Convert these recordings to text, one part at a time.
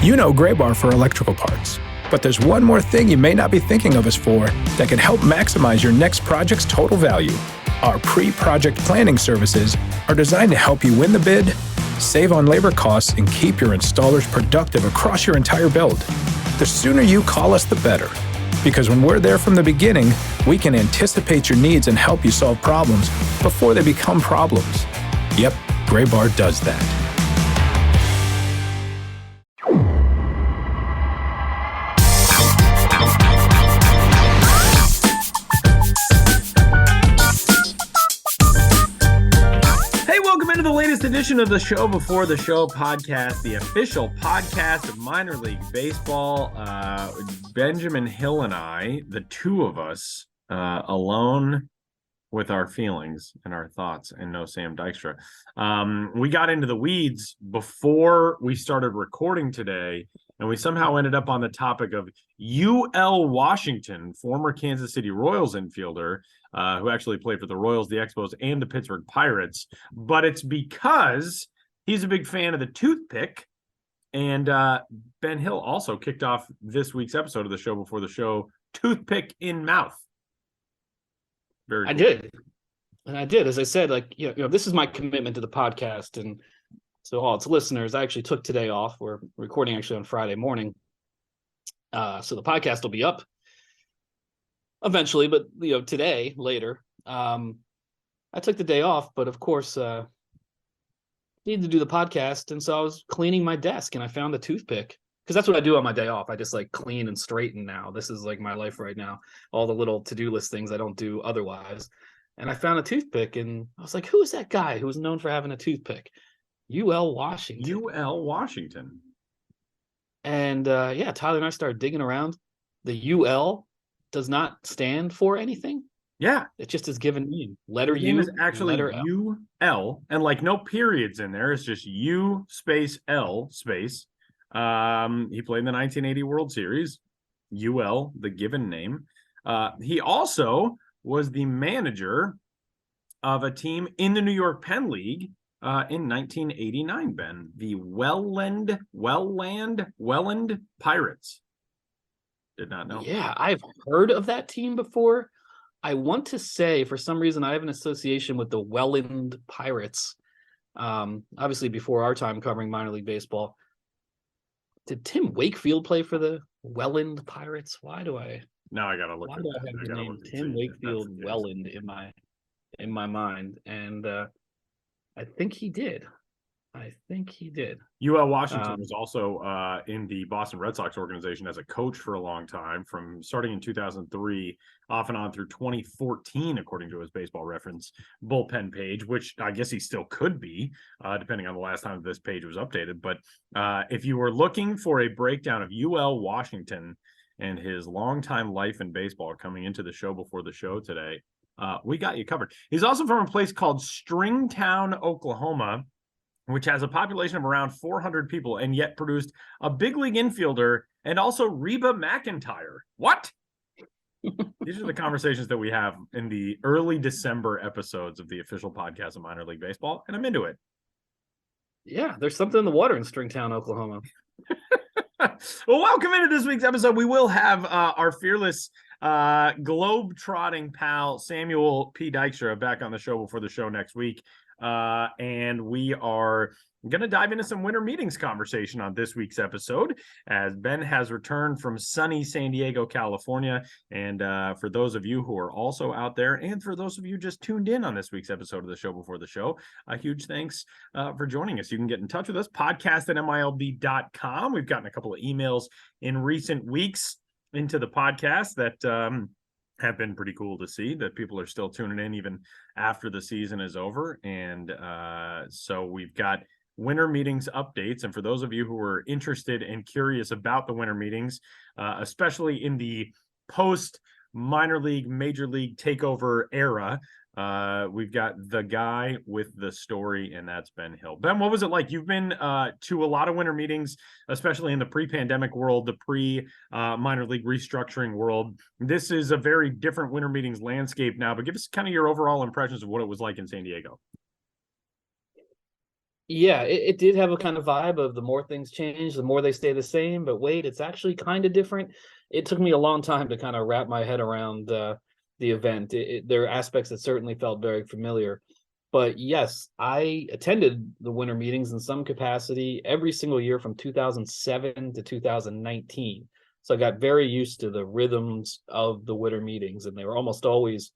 You know Gray Bar for electrical parts, but there's one more thing you may not be thinking of us for that can help maximize your next project's total value. Our pre-project planning services are designed to help you win the bid, save on labor costs, and keep your installers productive across your entire build. The sooner you call us, the better. Because when we're there from the beginning, we can anticipate your needs and help you solve problems before they become problems. Yep, Gray Bar does that. The latest edition of the Show Before the Show podcast, the official podcast of minor league baseball. Benjamin Hill and I, the two of us, alone with our feelings and our thoughts, and no Sam Dykstra. We got into the weeds before we started recording today, and we somehow ended up on the topic of UL Washington, former Kansas City Royals infielder, who actually played for the Royals, the Expos, and the Pittsburgh Pirates. But it's because he's a big fan of the toothpick. And Ben Hill also kicked off this week's episode of the Show Before the Show, Toothpick in Mouth. Very cool. I did. And I did. As I said, like, you know, this is my commitment to the podcast. And so all its listeners, I actually took today off. We're recording actually on Friday morning. So the podcast will be up eventually, but you know, today, later. I took the day off, but of course, needed to do the podcast, and so I was cleaning my desk, and I found a toothpick, because that's what I do on my day off. I just like clean and straighten now. This is like my life right now. All the little to-do list things I don't do otherwise. And I found a toothpick, and I was like, who is that guy who's known for having a toothpick? UL Washington. UL Washington. And yeah, Tyler and I started digging around. The UL does not stand for anything. Yeah, it just is given name. Letter the U name is actually letter UL, and like no periods in there. It's just U space L space. He played in the 1980 World Series. UL, the given name. He also was the manager of a team in the New York Penn League in 1989. Ben, the Welland Pirates. Did not know. Yeah, I've heard of that team before. I want to say, for some reason, I have an association with the Welland Pirates. Obviously, before our time covering minor league baseball. Did Tim Wakefield play for the Welland Pirates? Why do I? Now I gotta look. Why do I have the name Tim Wakefield Welland in my mind? And I think he did. UL Washington was also in the Boston Red Sox organization as a coach for a long time, from starting in 2003 off and on through 2014, according to his Baseball Reference bullpen page, which I guess he still could be, depending on the last time this page was updated. But if you were looking for a breakdown of UL Washington and his longtime life in baseball coming into the Show Before the Show today, we got you covered. He's also from a place called Stringtown, Oklahoma, which has a population of around 400 people, and yet produced a big league infielder and also Reba McEntire. What? These are the conversations that we have in the early December episodes of the official podcast of minor league baseball, and I'm into it. Yeah, there's something in the water in Stringtown, Oklahoma. Well, welcome into this week's episode. We will have our fearless globe-trotting pal, Samuel P. Dykstra, back on the Show Before the Show next week. And we are going to dive into some winter meetings conversation on this week's episode, as Ben has returned from sunny San Diego, California. And for those of you who are also out there, and for those of you just tuned in on this week's episode of the Show Before the Show, a huge thanks for joining us. You can get in touch with us, podcast@MILB.com. We've gotten a couple of emails in recent weeks into the podcast that have been pretty cool to see, that people are still tuning in even after the season is over. And so we've got winter meetings updates. And for those of you who are interested and curious about the winter meetings, especially in the post minor league, major league takeover era, we've got the guy with the story, and that's Ben Hill. Ben, what was it like? You've been to a lot of winter meetings, especially in the pre-pandemic world, the pre-minor league restructuring world. This is a very different winter meetings landscape now, but give us kind of your overall impressions of what it was like in San Diego. Yeah, it did have a kind of vibe of the more things change, the more they stay the same. But wait, it's actually kind of different. It took me a long time to kind of wrap my head around the event. There are aspects that certainly felt very familiar. But yes, I attended the winter meetings in some capacity every single year from 2007 to 2019. So I got very used to the rhythms of the winter meetings, and they were almost always,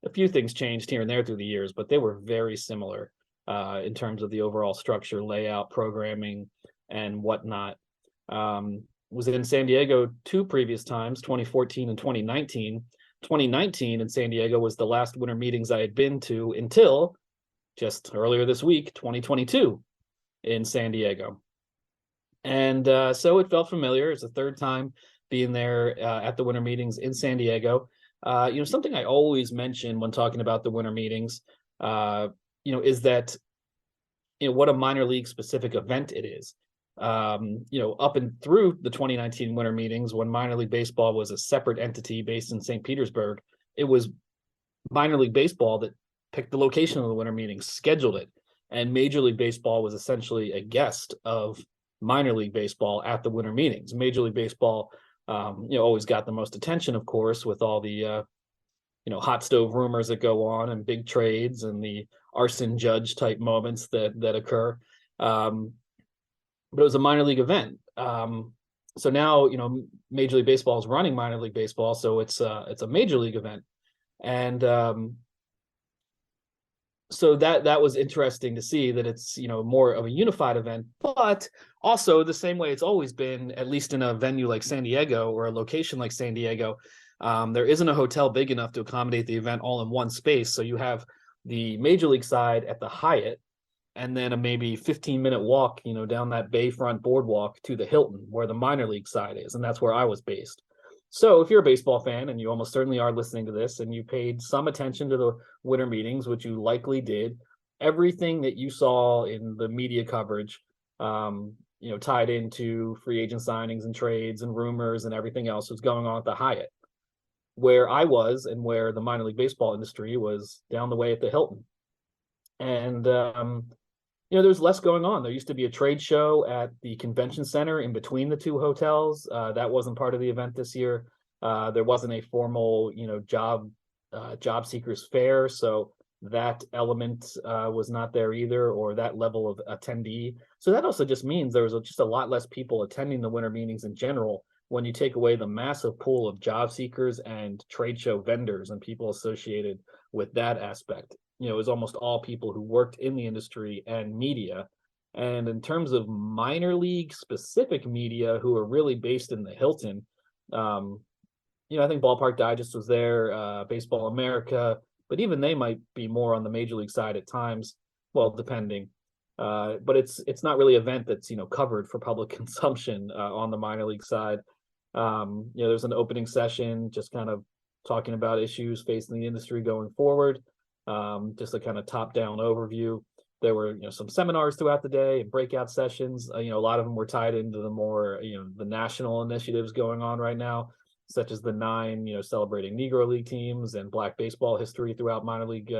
a few things changed here and there through the years, but they were very similar in terms of the overall structure, layout, programming, and whatnot. Was in San Diego two previous times, 2014 and 2019. 2019 in San Diego was the last winter meetings I had been to until just earlier this week, 2022 in San Diego. And so it felt familiar. It's the third time being there at the winter meetings in San Diego. Something I always mention when talking about the winter meetings, is that, what a minor league specific event it is. Up and through the 2019 winter meetings, when minor league baseball was a separate entity based in St. Petersburg, it was minor league baseball that picked the location of the winter meetings, scheduled it, and Major League Baseball was essentially a guest of minor league baseball at the winter meetings. Major League Baseball, always got the most attention, of course, with all the hot stove rumors that go on and big trades and the arson judge type moments that occur. But it was a minor league event. So now, Major League Baseball is running minor league baseball, so it's a major league event, and so that was interesting to see that it's more of a unified event, but also the same way it's always been, at least in a venue like San Diego or a location like San Diego. There isn't a hotel big enough to accommodate the event all in one space, so you have the major league side at the Hyatt, and then a maybe 15-minute walk, down that bayfront boardwalk to the Hilton, where the minor league side is, and that's where I was based. So if you're a baseball fan, and you almost certainly are listening to this, and you paid some attention to the winter meetings, which you likely did, everything that you saw in the media coverage, tied into free agent signings and trades and rumors and everything else was going on at the Hyatt, where I was and where the minor league baseball industry was down the way at the Hilton. And there's less going on. There used to be a trade show at the convention center in between the two hotels. That wasn't part of the event this year. There wasn't a formal, job seekers fair, so that element was not there either, or that level of attendee. So that also just means there was just a lot less people attending the winter meetings in general when you take away the massive pool of job seekers and trade show vendors and people associated with that aspect. It was almost all people who worked in the industry and media. And in terms of minor league specific media who are really based in the Hilton, I think Ballpark Digest was there, Baseball America, but even they might be more on the major league side at times, well, depending. But it's not really an event that's covered for public consumption on the minor league side. There's an opening session just kind of talking about issues facing the industry going forward. Just a kind of top-down overview. There were some seminars throughout the day and breakout sessions. A lot of them were tied into the more the national initiatives going on right now, such as the 9 celebrating Negro League teams and Black baseball history throughout minor league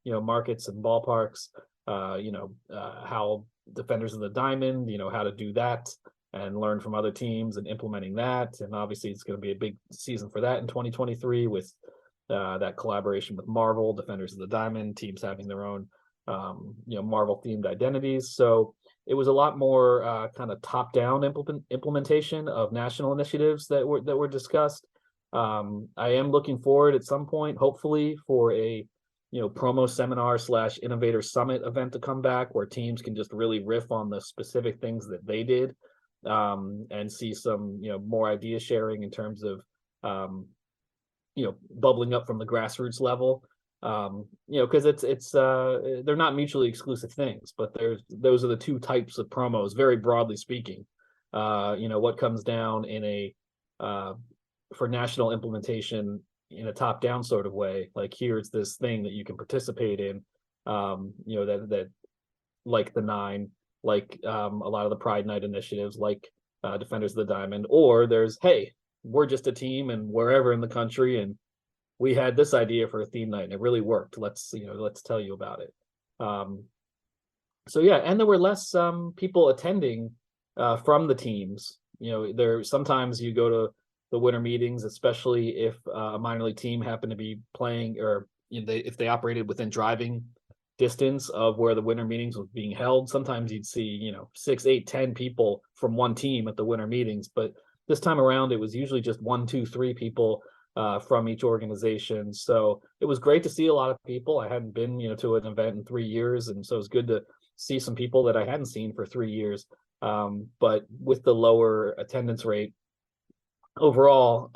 markets and ballparks. How defenders of the diamond, how to do that and learn from other teams and implementing that. And obviously, it's going to be a big season for that in 2023 with that collaboration with Marvel, Defenders of the Diamond, teams having their own, Marvel themed identities. So it was a lot more kind of top down implementation of national initiatives that were discussed. I am looking forward at some point, hopefully, for a promo seminar / innovator summit event to come back, where teams can just really riff on the specific things that they did, and see some more idea sharing in terms of bubbling up from the grassroots level, because it's they're not mutually exclusive things, but those are the two types of promos, very broadly speaking. What comes down in a for national implementation in a top down sort of way, like here's this thing that you can participate in, that like the 9, like a lot of the Pride Night initiatives, like Defenders of the Diamond, or there's, hey, we're just a team and wherever in the country, and we had this idea for a theme night and it really worked. Let's tell you about it. So yeah, and there were less people attending from the teams. There sometimes you go to the winter meetings, especially if a minor league team happened to be playing, or if they operated within driving distance of where the winter meetings was being held. Sometimes you'd see 6, 8, 10 people from one team at the winter meetings, but this time around it was usually just 1, 2, 3 people from each organization. So it was great to see a lot of people. I hadn't been to an event in 3 years, and so it was good to see some people that I hadn't seen for 3 years. But with the lower attendance rate overall,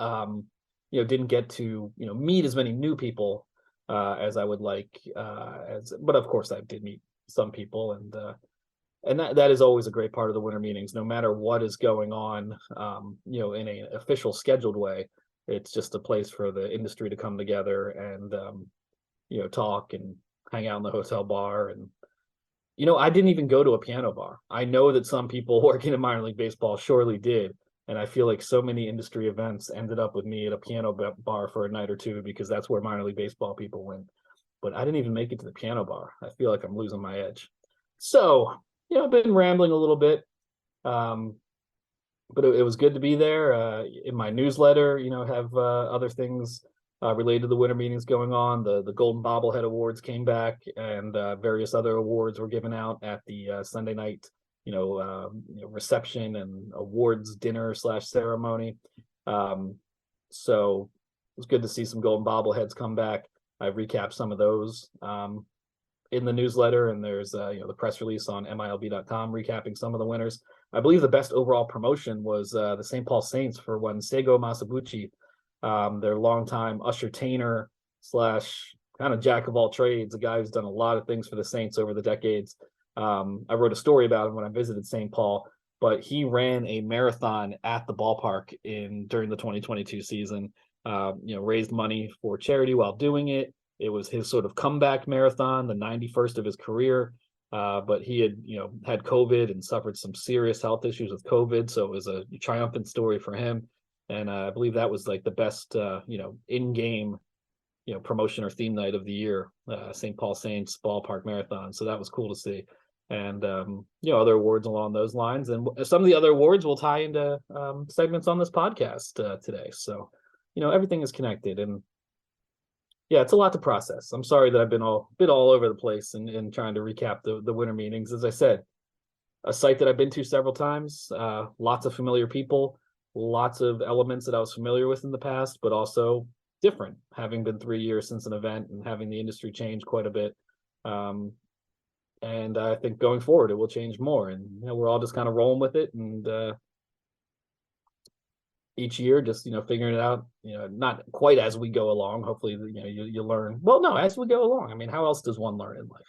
didn't get to meet as many new people as I would like. But of course, I did meet some people, and that is always a great part of the winter meetings, no matter what is going on. In an official scheduled way, it's just a place for the industry to come together and talk and hang out in the hotel bar. And I didn't even go to a piano bar. I know that some people working in minor league baseball surely did. And I feel like so many industry events ended up with me at a piano bar for a night or two, because that's where minor league baseball people went. But I didn't even make it to the piano bar. I feel like I'm losing my edge. So, I've been rambling a little bit. But it was good to be there. In my newsletter, have other things related to the winter meetings going on. The Golden Bobblehead Awards came back, and various other awards were given out at the Sunday night reception and awards dinner / ceremony. So it was good to see some golden bobbleheads come back. I recapped some of those in the newsletter, and there's the press release on MILB.com recapping some of the winners. I believe the best overall promotion was the St. Paul Saints for one Seigo Masabuchi, their longtime usher-tainer / kind of jack of all trades, a guy who's done a lot of things for the Saints over the decades. I wrote a story about him when I visited St. Paul, but he ran a marathon at the ballpark during the 2022 season, raised money for charity while doing it. It was his sort of comeback marathon, the 91st of his career. But he had, had COVID and suffered some serious health issues with COVID. So it was a triumphant story for him. And I believe that was like the best, in-game, promotion or theme night of the year, St. Paul Saints ballpark marathon. So that was cool to see. And, other awards along those lines. And some of the other awards will tie into segments on this podcast today. So, everything is connected. And yeah, it's a lot to process. I'm sorry that I've been all over the place in trying to recap the winter meetings. As I said, a site that I've been to several times, lots of familiar people, lots of elements that I was familiar with in the past, but also different, having been 3 years since an event and having the industry change quite a bit. And I think going forward, it will change more. And we're all just kind of rolling with it, and each year, just figuring it out. Not quite as we go along. Hopefully, you learn. Well, no, as we go along. I mean, how else does one learn in life?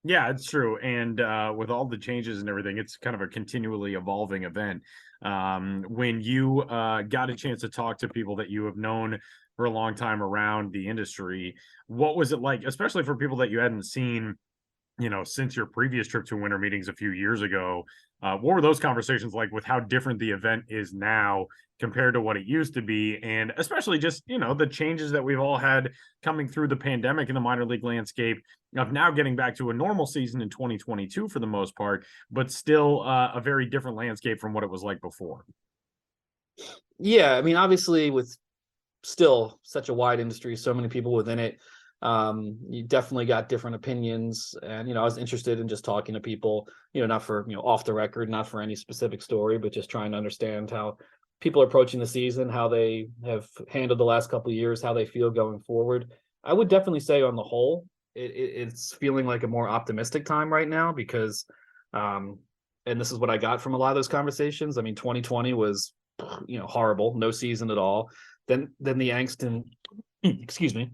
Yeah, it's true. And with all the changes and everything, it's kind of a continually evolving event. When you got a chance to talk to people that you have known for a long time around the industry, what was it like, especially for people that you hadn't seen, since your previous trip to winter meetings a few years ago? What were those conversations like with how different the event is now compared to what it used to be? And especially just, the changes that we've all had coming through the pandemic in the minor league landscape of now getting back to a normal season in 2022 for the most part, but still a very different landscape from what it was like before. Yeah, I mean, obviously with still such a wide industry, so many people within it, you definitely got different opinions. And I was interested in just talking to people, not for off the record, not for any specific story, but just trying to understand how people are approaching the season, how they have handled the last couple of years, how they feel going forward. I would definitely say on the whole, it's feeling like a more optimistic time right now, because and this is what I got from a lot of those conversations. I mean, 2020 was horrible, no season at all. Then the angst and excuse me,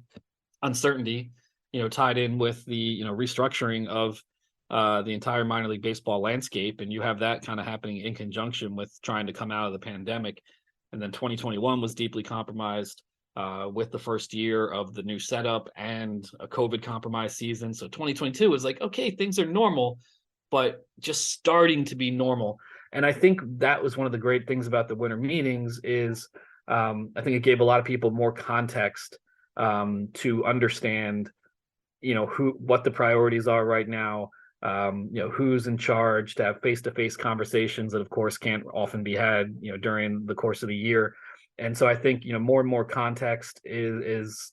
uncertainty, tied in with the restructuring of the entire minor league baseball landscape, and you have that kind of happening in conjunction with trying to come out of the pandemic. And then 2021 was deeply compromised with the first year of the new setup and a COVID compromised season. So 2022 is like, okay, things are normal, but just starting to be normal. And I think that was one of the great things about the winter meetings is I think it gave a lot of people more context to understand, what the priorities are right now, who's in charge, to have face-to-face conversations that of course can't often be had, during the course of the year. And so I think, more and more context is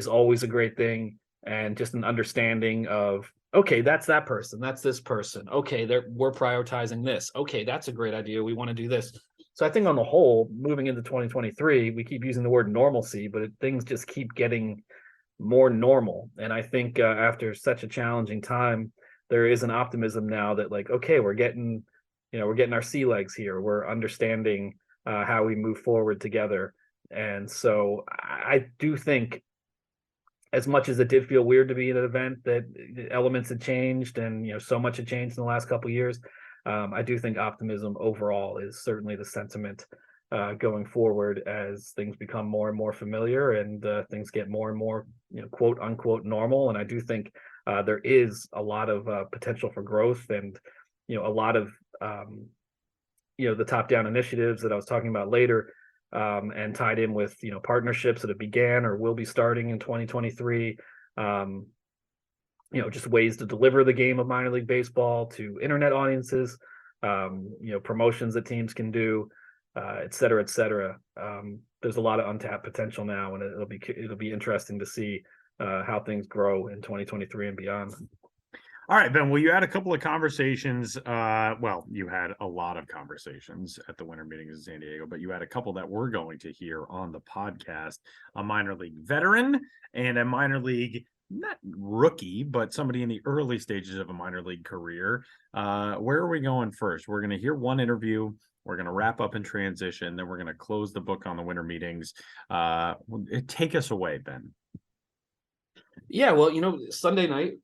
always a great thing. And just an understanding of, okay, that's that person, that's this person. Okay, we're prioritizing this. Okay, that's a great idea. We want to do this. So I think on the whole, moving into 2023, we keep using the word normalcy, but things just keep getting more normal. And I think after such a challenging time, there is an optimism now that, like, okay, we're getting our sea legs here. We're understanding how we move forward together. And so I do think, as much as it did feel weird to be at an event that elements had changed and so much had changed in the last couple of years, I do think optimism overall is certainly the sentiment going forward as things become more and more familiar and things get more and more quote unquote normal. And I do think there is a lot of potential for growth, and a lot of the top down initiatives that I was talking about later, and tied in with partnerships that have began or will be starting in 2023. Just ways to deliver the game of minor league baseball to internet audiences, promotions that teams can do, et cetera, et cetera. There's a lot of untapped potential now, and it'll be interesting to see how things grow in 2023 and beyond. All right, Ben, well, you had a couple of conversations. You had a lot of conversations at the winter meetings in San Diego, but you had a couple that we're going to hear on the podcast: a minor league veteran and a minor league, not rookie, but somebody in the early stages of a minor league career. Where are we going first? We're going to hear one interview. We're going to wrap up and transition. Then we're going to close the book on the winter meetings. Take us away, Ben. Yeah, well, Sunday night,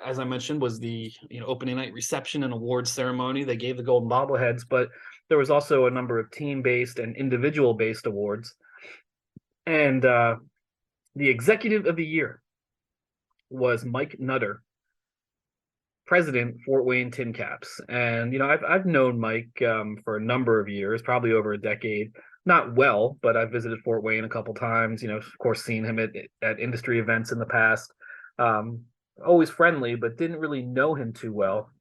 as I mentioned, was the opening night reception and awards ceremony. They gave the golden bobbleheads, but there was also a number of team-based and individual-based awards. And the executive of the year was Mike Nutter, president, Fort Wayne Tin Caps. And I've known Mike for a number of years, probably over a decade. Not well, but I've visited Fort Wayne a couple times, of course, seen him at industry events in the past. Always friendly, but didn't really know him too well.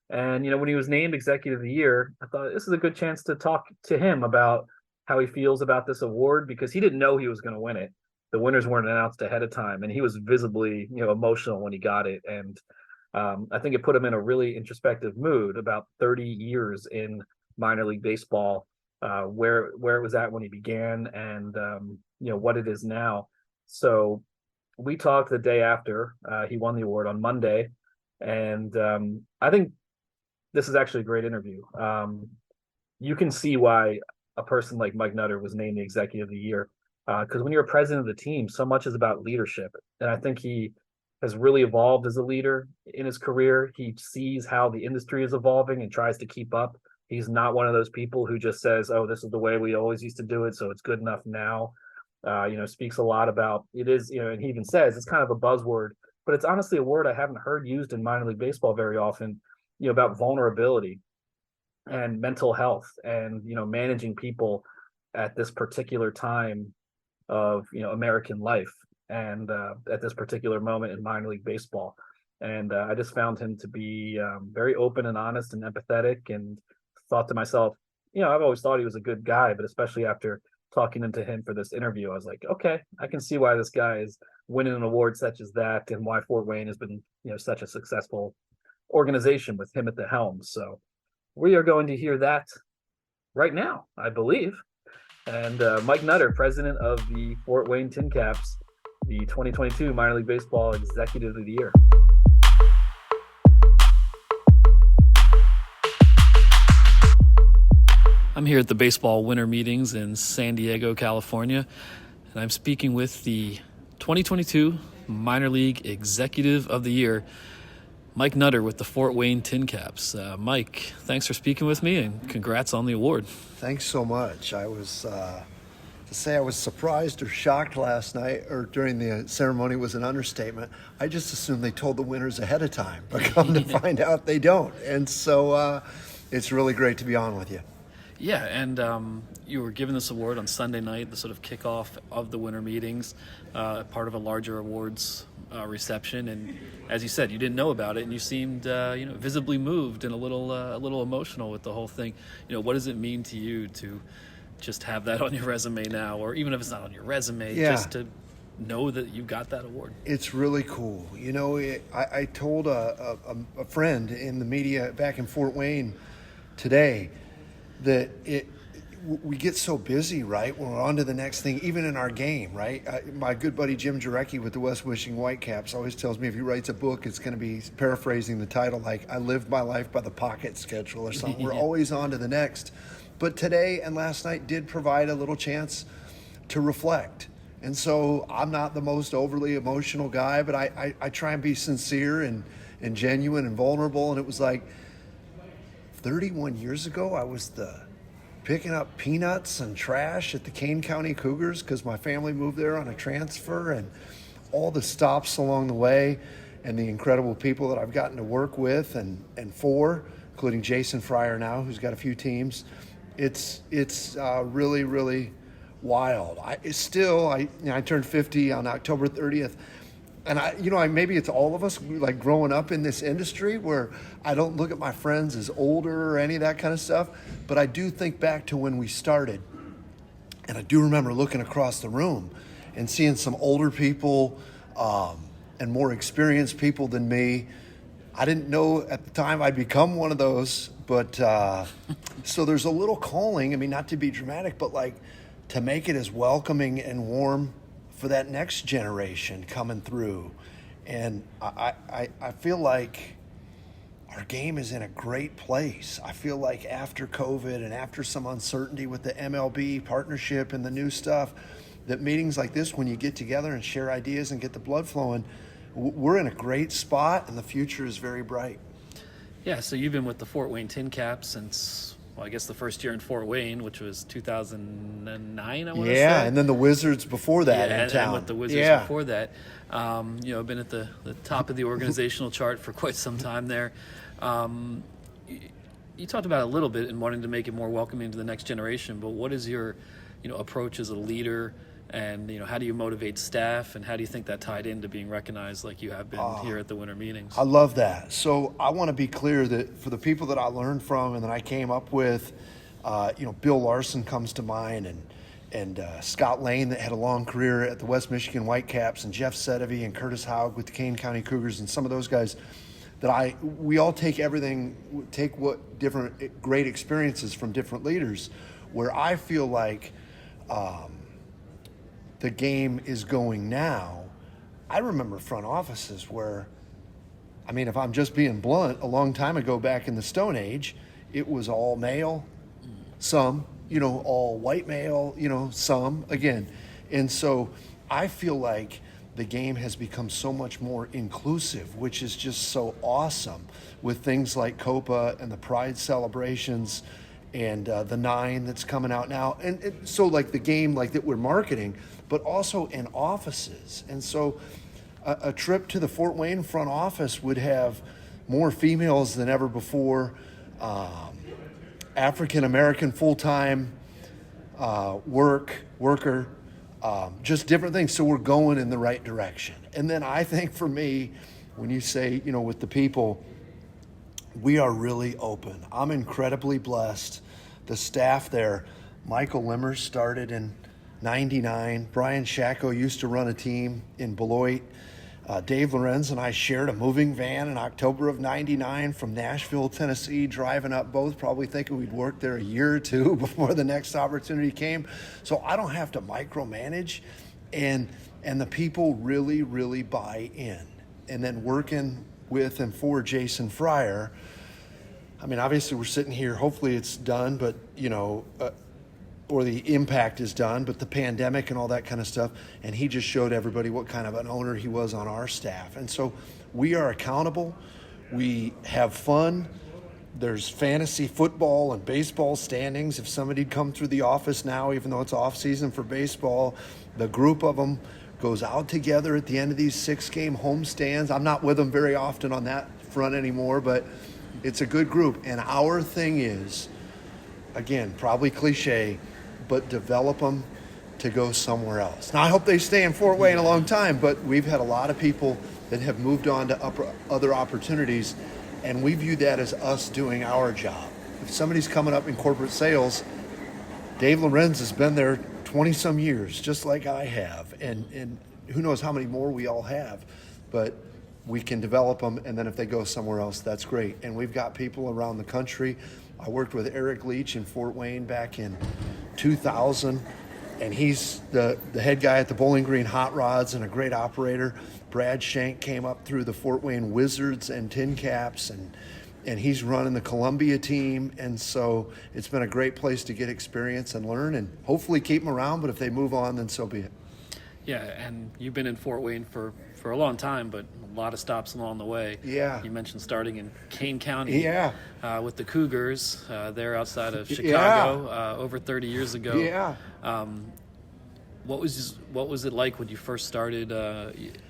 And, when he was named Executive of the Year, I thought this is a good chance to talk to him about how he feels about this award, because he didn't know he was going to win it. The winners weren't announced ahead of time, and he was visibly, emotional when he got it. And I think it put him in a really introspective mood about 30 years in minor league baseball. Where it was at when he began, and what it is now. So we talked the day after he won the award on Monday, and I think this is actually a great interview. You can see why a person like Mike Nutter was named the Executive of the Year, because when you're a president of the team, so much is about leadership, and I think he has really evolved as a leader in his career. He sees how the industry is evolving and tries to keep up. He's not one of those people who just says, oh, this is the way we always used to do it, so it's good enough now. Speaks a lot about it is, and he even says it's kind of a buzzword, but it's honestly a word I haven't heard used in minor league baseball very often, about vulnerability and mental health and, managing people at this particular time of, American life and at this particular moment in minor league baseball. And I just found him to be very open and honest and empathetic, and thought to myself, I've always thought he was a good guy, but especially after talking into him for this interview, I was like, okay, I can see why this guy is winning an award such as that, and why Fort Wayne has been, such a successful organization with him at the helm. So we are going to hear that right now, I believe. And Mike Nutter, president of the Fort Wayne Tin Caps, the 2022 minor league baseball Executive of the Year. I'm here at the baseball winter meetings in San Diego, California, and I'm speaking with the 2022 Minor League Executive of the Year, Mike Nutter with the Fort Wayne Tin Caps. Mike, thanks for speaking with me, and congrats on the award. Thanks so much. I was, to say I was surprised or shocked last night or during the ceremony was an understatement. I just assumed they told the winners ahead of time, but come to find out they don't. And so it's really great to be on with you. Yeah, and you were given this award on Sunday night, the sort of kickoff of the winter meetings, part of a larger awards reception. And as you said, you didn't know about it, and you seemed visibly moved and a little emotional with the whole thing. What does it mean to you to just have that on your resume now, or even if it's not on your resume, just to know that you got that award? It's really cool. I told a friend in the media back in Fort Wayne today that we get so busy, right? When we're on to the next thing, even in our game, right? My good buddy Jim Jarecki with the West Michigan Whitecaps always tells me if he writes a book, it's going to be paraphrasing the title like "I Lived My Life by the Pocket Schedule" or something. We're always on to the next. But today and last night did provide a little chance to reflect. And so I'm not the most overly emotional guy, but I try and be sincere and genuine and vulnerable. And it was like 31 years ago, I was picking up peanuts and trash at the Kane County Cougars because my family moved there on a transfer, and all the stops along the way and the incredible people that I've gotten to work with and for, including Jason Fryer now, who's got a few teams. It's really, really wild. I turned 50 on October 30th. And maybe it's all of us like growing up in this industry where I don't look at my friends as older or any of that kind of stuff, but I do think back to when we started, and I do remember looking across the room and seeing some older people and more experienced people than me. I didn't know at the time I'd become one of those, but so there's a little calling. I mean, not to be dramatic, but like to make it as welcoming and warm for that next generation coming through. And I feel like our game is in a great place. I feel like after COVID and after some uncertainty with the MLB partnership and the new stuff, that meetings like this, when you get together and share ideas and get the blood flowing, we're in a great spot and the future is very bright. Yeah, so you've been with the Fort Wayne Tin Caps since, I guess the first year in Fort Wayne, which was 2009, I want to say. Yeah, and then the Wizards before that in town. And with the Wizards before that. Been at the top of the organizational chart for quite some time there. You talked about it a little bit in wanting to make it more welcoming to the next generation, but what is your approach as a leader, and how do you motivate staff, and how do you think that tied into being recognized like you have been here at the winter meetings? I love that. So I want to be clear that for the people that I learned from and that I came up with, Bill Larson comes to mind, and Scott Lane, that had a long career at the West Michigan Whitecaps, and Jeff Sedevy and Curtis Haug with the Kane County Cougars, and some of those guys that we all take what different great experiences from different leaders, where I feel like the game is going now. I remember front offices where, if I'm just being blunt, a long time ago back in the Stone Age, it was all male, some, all white male, some, again. And so I feel like the game has become so much more inclusive, which is just so awesome, with things like Copa and the Pride celebrations and the 9 that's coming out now. And so like the game like that we're marketing, but also in offices. And so a trip to the Fort Wayne front office would have more females than ever before, African-American full-time worker, just different things. So we're going in the right direction. And then I think for me, when you say, with the people, we are really open. I'm incredibly blessed. The staff there, Michael Limmer started in 99. Brian Shacko used to run a team in Beloit. Dave Lorenz and I shared a moving van in October of 99 from Nashville, Tennessee, driving up both, probably thinking we'd work there a year or two before the next opportunity came. So I don't have to micromanage, and the people really, really buy in. And then working with and for Jason Fryer, obviously we're sitting here, hopefully it's done, but, or the impact is done, but the pandemic and all that kind of stuff. And he just showed everybody what kind of an owner he was on our staff. And so we are accountable. We have fun. There's fantasy football and baseball standings. If somebody'd come through the office now, even though it's off season for baseball, the group of them goes out together at the end of these 6-game homestands. I'm not with them very often on that front anymore, but it's a good group. And our thing is again, probably cliche, but develop them to go somewhere else. Now, I hope they stay in Fort Wayne a long time, but we've had a lot of people that have moved on to other opportunities, and we view that as us doing our job. If somebody's coming up in corporate sales, Dave Lorenz has been there 20-some years, just like I have, and who knows how many more we all have, but we can develop them, and then if they go somewhere else, that's great. And we've got people around the country. I worked with Eric Leach in Fort Wayne back in 2000, and he's the head guy at the Bowling Green Hot Rods and a great operator. Brad Shank came up through the Fort Wayne Wizards and Tin Caps, and he's running the Columbia team. And so it's been a great place to get experience and learn and hopefully keep them around, but if they move on, then so be it. Yeah, and you've been in Fort Wayne for a long time, but a lot of stops along the way. Yeah. You mentioned starting in Kane County. Yeah. With the Cougars. They're outside of Chicago over 30 years ago. Yeah. What was it like when you first started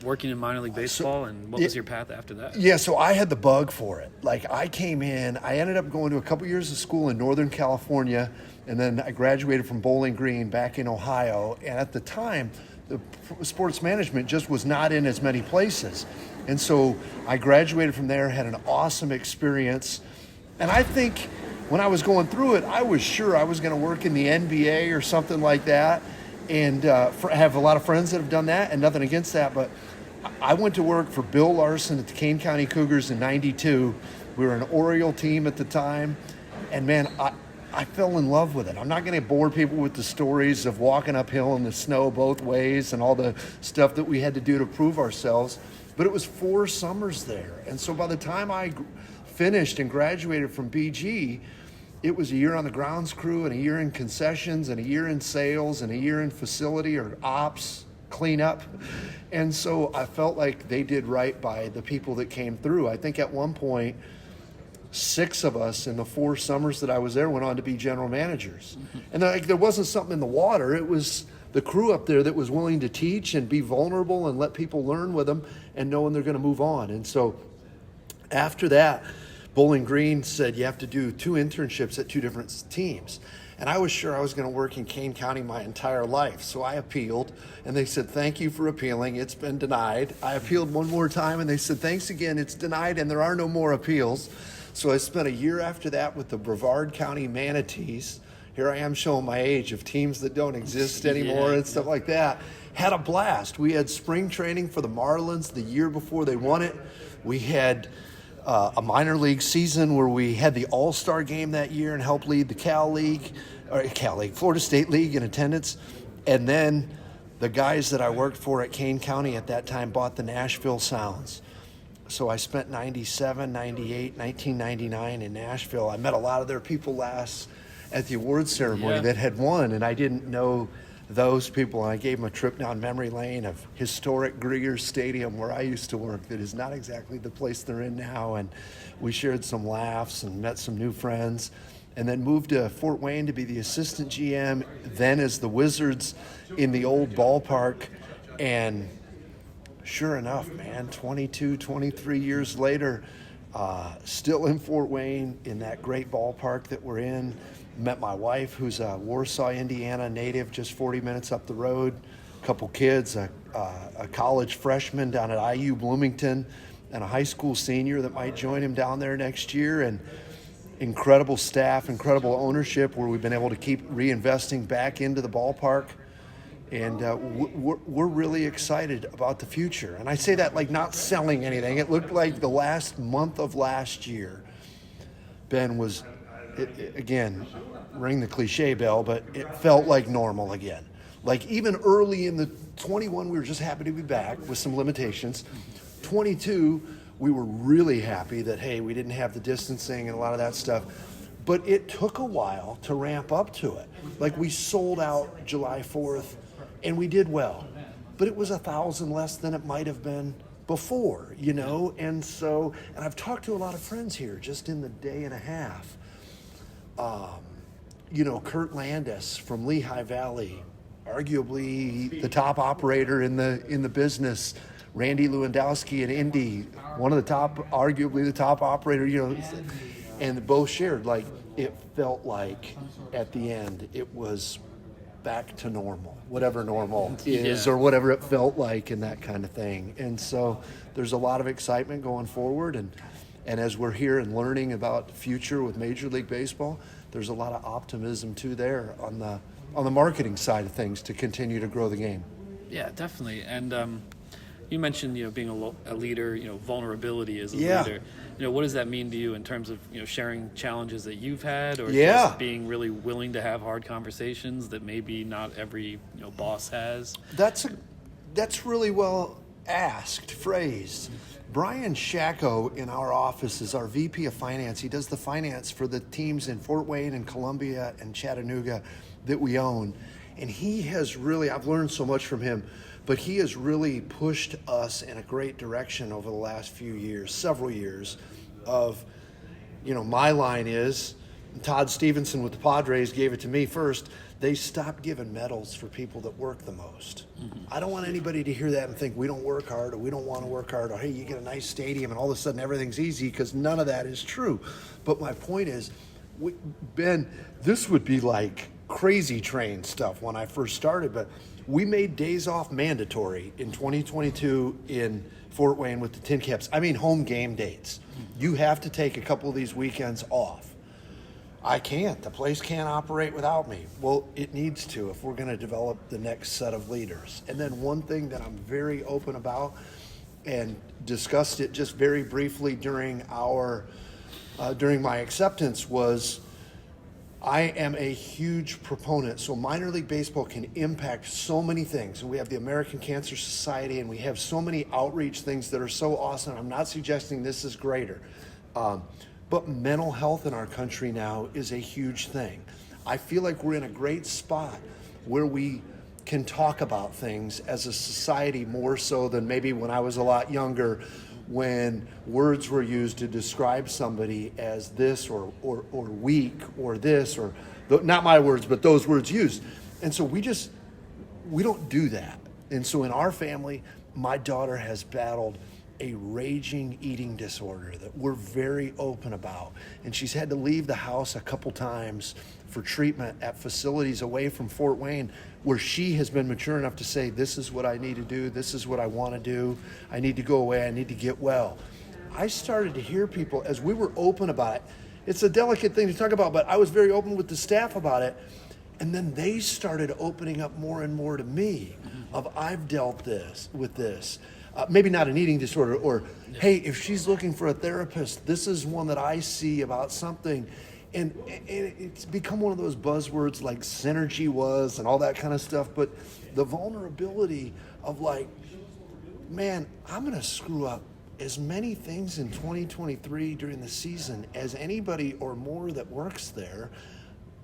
working in minor league baseball, and what was your path after that? Yeah, so I had the bug for it. Like, I ended up going to a couple years of school in Northern California, and then I graduated from Bowling Green back in Ohio. And at the time, the sports management just was not in as many places. And so I graduated from there, had an awesome experience. And I think when I was going through it, I was sure I was going to work in the NBA or something like that. And I have a lot of friends that have done that, and nothing against that. But I went to work for Bill Larson at the Kane County Cougars in '92. We were an Oriole team at the time. And, man, I fell in love with it. I'm not going to bore people with the stories of walking uphill in the snow both ways and all the stuff that we had to do to prove ourselves. But it was 4 summers there. And so by the time I finished and graduated from BG, it was a year on the grounds crew and a year in concessions and a year in sales and a year in facility or ops cleanup. And so I felt like they did right by the people that came through. I think at one point, 6 of us in the 4 summers that I was there went on to be general managers. And there wasn't something in the water. It was the crew up there that was willing to teach and be vulnerable and let people learn with them and knowing they're going to move on. And so after that, Bowling Green said you have to do 2 internships at 2 different teams. And I was sure I was going to work in Kane County my entire life. So I appealed, and they said, thank you for appealing. It's been denied. I appealed one more time, and they said, thanks again. It's denied, and there are no more appeals. So I spent a year after that with the Brevard County Manatees. Here I am showing my age of teams that don't exist anymore and stuff like that. Had a blast. We had spring training for the Marlins the year before they won it. We had a minor league season where we had the All-Star game that year and helped lead the Florida State League in attendance. And then the guys that I worked for at Kane County at that time bought the Nashville Sounds. So I spent 97, 98, 1999 in Nashville. I met a lot of their people last at the awards ceremony that had won, and I didn't know those people. And I gave them a trip down memory lane of historic Grieger Stadium where I used to work that is not exactly the place they're in now. And we shared some laughs and met some new friends, and then moved to Fort Wayne to be the assistant GM, then as the Wizards in the old ballpark. And sure enough, man, 22, 23 years later, still in Fort Wayne in that great ballpark that we're in. Met my wife, who's a Warsaw, Indiana native, just 40 minutes up the road. A couple kids, a college freshman down at IU Bloomington, and a high school senior that might join him down there next year. And incredible staff, incredible ownership, where we've been able to keep reinvesting back into the ballpark. And we're really excited about the future. And I say that like not selling anything. It looked like the last month of last year, Ben, was, again, ring the cliche bell, but it felt like normal again. Like even early in the 21, we were just happy to be back with some limitations. 22, we were really happy that, hey, we didn't have the distancing and a lot of that stuff. But it took a while to ramp up to it. Like we sold out July 4th, and we did well. But it was 1,000 less than it might have been before, you know? And so, and I've talked to a lot of friends here just in the day and a half. You know, Kurt Landis from Lehigh Valley, arguably the top operator in the business. Randy Lewandowski at Indy, one of the top, arguably the top operator, you know, and both shared, like, it felt like at the end it was back to normal, whatever normal is, or whatever it felt like, and that kind of thing. And so there's a lot of excitement going forward, and as we're here and learning about the future with Major League Baseball, there's a lot of optimism too there on the marketing side of things to continue to grow the game. Yeah, definitely. And you mentioned, being a leader, vulnerability as a leader. What does that mean to you in terms of, sharing challenges that you've had, or just being really willing to have hard conversations that maybe not every, boss has? That's really well phrased. Brian Shacko in our office is our VP of Finance. He does the finance for the teams in Fort Wayne and Columbia and Chattanooga that we own. And he has really, I've learned so much from him, but he has really pushed us in a great direction over the last few years, several years of, my line is, Todd Stevenson with the Padres gave it to me first, they stopped giving medals for people that work the most. Mm-hmm. I don't want anybody to hear that and think we don't work hard, or we don't want to work hard, or hey, you get a nice stadium and all of a sudden everything's easy, because none of that is true. But my point is, Ben, this would be like crazy train stuff when I first started, but we made days off mandatory in 2022 in Fort Wayne with the Tin Caps. I mean, home game dates. You have to take a couple of these weekends off. I can't. The place can't operate without me. Well, it needs to if we're going to develop the next set of leaders. And then one thing that I'm very open about, and discussed it just very briefly during my acceptance, was I am a huge proponent. So minor league baseball can impact so many things. And we have the American Cancer Society, and we have so many outreach things that are so awesome. I'm not suggesting this is greater. But mental health in our country now is a huge thing. I feel like we're in a great spot where we can talk about things as a society more so than maybe when I was a lot younger, when words were used to describe somebody as this or weak or this, or not my words, but those words used. And so we don't do that. And so in our family, my daughter has battled a raging eating disorder that we're very open about. And she's had to leave the house a couple times for treatment at facilities away from Fort Wayne, where she has been mature enough to say, this is what I need to do, this is what I want to do, I need to go away, I need to get well. I started to hear people, as we were open about it, it's a delicate thing to talk about, but I was very open with the staff about it, and then they started opening up more and more to me of, I've dealt with this. Maybe not an eating disorder, or, hey, if she's looking for a therapist, this is one that I see about something. And it's become one of those buzzwords like synergy was and all that kind of stuff. But the vulnerability of like, man, I'm going to screw up as many things in 2023 during the season as anybody or more that works there.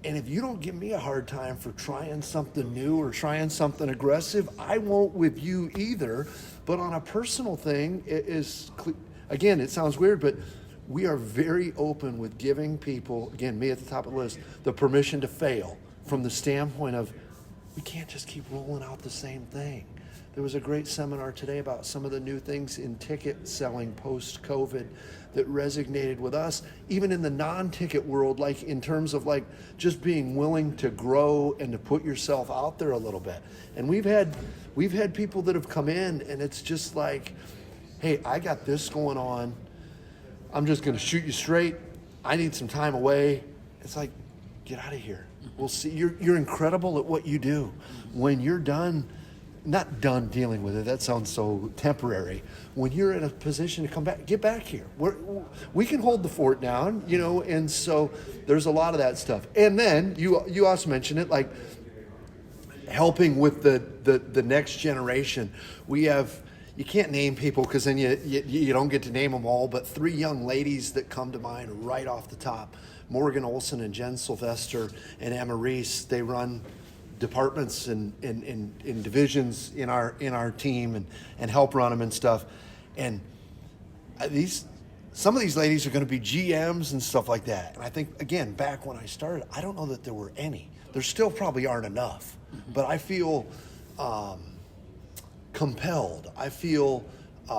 And if you don't give me a hard time for trying something new or trying something aggressive, I won't with you either. But on a personal thing, again, it sounds weird, but we are very open with giving people, again, me at the top of the list, the permission to fail from the standpoint of, we can't just keep rolling out the same thing. There was a great seminar today about some of the new things in ticket selling post-COVID that resonated with us, even in the non-ticket world, like in terms of like just being willing to grow and to put yourself out there a little bit. And we've had people that have come in, and it's just like, hey, I got this going on. I'm just going to shoot you straight. I need some time away. It's like, get out of here. We'll see. You're incredible at what you do. When you're done, not done dealing with it, that sounds so temporary. When you're in a position to come back, get back here. We can hold the fort down, and so there's a lot of that stuff. And then you also mentioned it, like helping with the next generation. We have, you can't name people because then you don't get to name them all, but 3 young ladies that come to mind right off the top. Morgan Olson and Jen Sylvester and Emma Reese, they run departments and divisions in our team and help run them and stuff. And some of these ladies are going to be GMs and stuff like that. And I think, again, back when I started, I don't know that there were any. There still probably aren't enough. But I feel compelled. I feel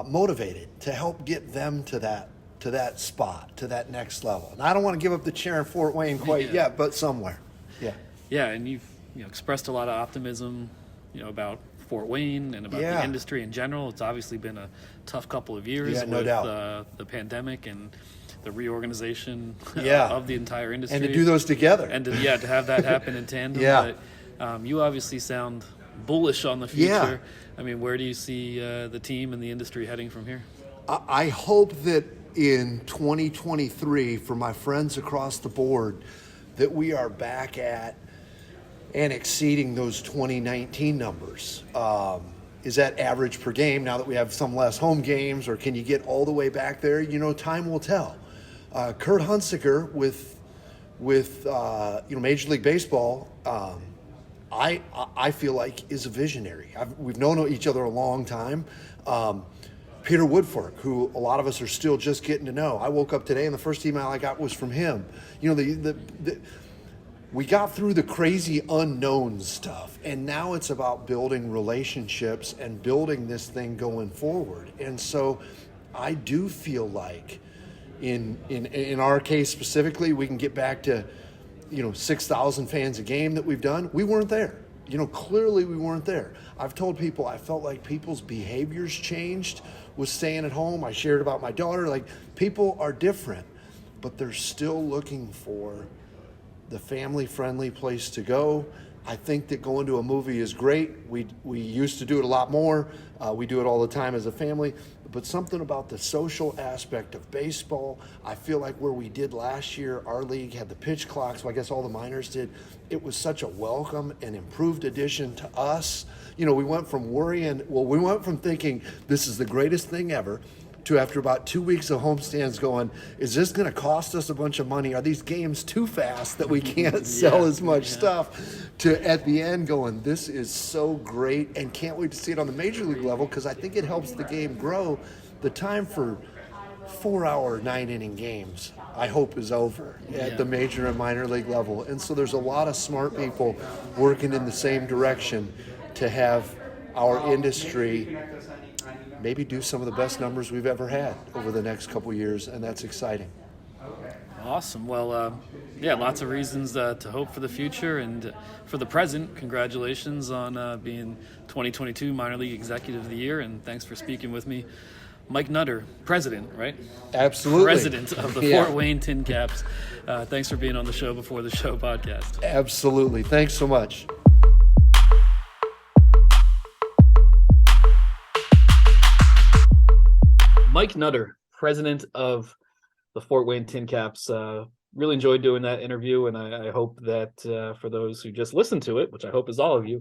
motivated to help get them to that to that spot, to that next level. And I don't want to give up the chair in Fort Wayne quite yet, but somewhere. Yeah. Yeah, and you've expressed a lot of optimism, about Fort Wayne and about the industry in general. It's obviously been a tough couple of years no with doubt. The pandemic and the reorganization Yeah. of the entire industry. And to do those together. And to have that happen in tandem. Yeah. But you obviously sound bullish on the future. Yeah. I mean, where do you see the team and the industry heading from here? I hope that in 2023, for my friends across the board, that we are back at and exceeding those 2019 numbers. Is that average per game now that we have some less home games, or can you get all the way back there? Time will tell. Kurt Hunsaker with Major League Baseball, I feel like is a visionary. We've known each other a long time. Peter Woodfork, who a lot of us are still just getting to know. I woke up today and the first email I got was from him. We got through the crazy unknown stuff, and now it's about building relationships and building this thing going forward. And so I do feel like in our case specifically, we can get back to 6,000 fans a game that we've done. We weren't there. Clearly we weren't there. I've told people I felt like people's behaviors changed with staying at home. I shared about my daughter. Like, people are different, but they're still looking for the family-friendly place to go. I think that going to a movie is great. We used to do it a lot more. We do it all the time as a family. But something about the social aspect of baseball, I feel like where we did last year, our league had the pitch clock, so I guess all the minors did. It was such a welcome and improved addition to us. We went from thinking this is the greatest thing ever to, after about 2 weeks of homestands, going, is this going to cost us a bunch of money? Are these games too fast that we can't sell as much stuff? To at the end going, this is so great, and can't wait to see it on the major league level, because I think it helps the game grow. The time for 4-hour, 9-inning games, I hope, is over at the major and minor league level. And so there's a lot of smart people working in the same direction to have our industry maybe do some of the best numbers we've ever had over the next couple years, and that's exciting. Awesome. Well, lots of reasons to hope for the future, and for the present, congratulations on being 2022 Minor League Executive of the Year, and thanks for speaking with me. Mike Nutter, president, right? Absolutely. President of the Fort Wayne Tin Caps. Thanks for being on the Show Before the Show podcast. Absolutely. Thanks so much. Mike Nutter, president of the Fort Wayne Tin Caps. Really enjoyed doing that interview, and I hope that for those who just listened to it, which I hope is all of you,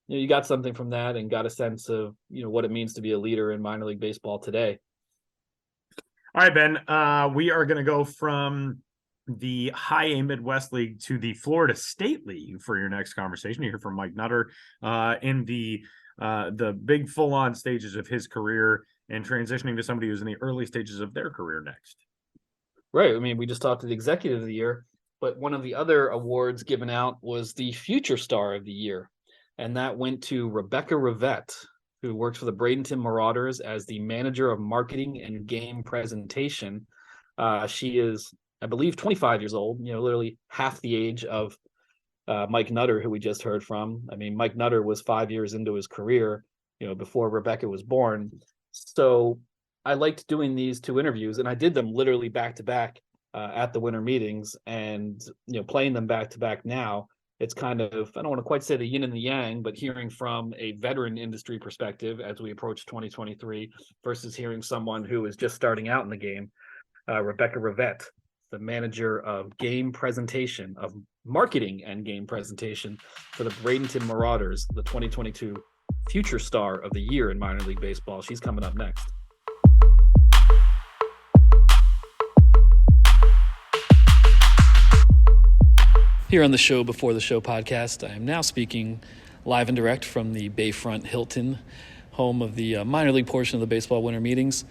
you got something from that and got a sense of what it means to be a leader in minor league baseball today. All right, Ben, we are going to go from the High A Midwest League to the Florida State League for your next conversation. You hear from Mike Nutter in the big full-on stages of his career, and transitioning to somebody who's in the early stages of their career next. Right. I mean, we just talked to the Executive of the Year, but one of the other awards given out was the Future Star of the Year, and that went to Rebekah Rivette, who works for the Bradenton Marauders as the manager of marketing and game presentation. She is, I believe, 25 years old, literally half the age of Mike Nutter, who we just heard from. I mean, Mike Nutter was 5 years into his career, before Rebekah was born. So I liked doing these two interviews, and I did them literally back to back at the winter meetings, and playing them back to back now. It's kind of, I don't want to quite say the yin and the yang, but hearing from a veteran industry perspective as we approach 2023 versus hearing someone who is just starting out in the game. Rebekah Rivette, the manager of game presentation, of marketing and game presentation for the Bradenton Marauders, the 2022 Future Star of the Year in minor league baseball. She's coming up next. Here on the Show Before the Show podcast, I am now speaking live and direct from the Bayfront Hilton, home of the minor league portion of the baseball winter meetings.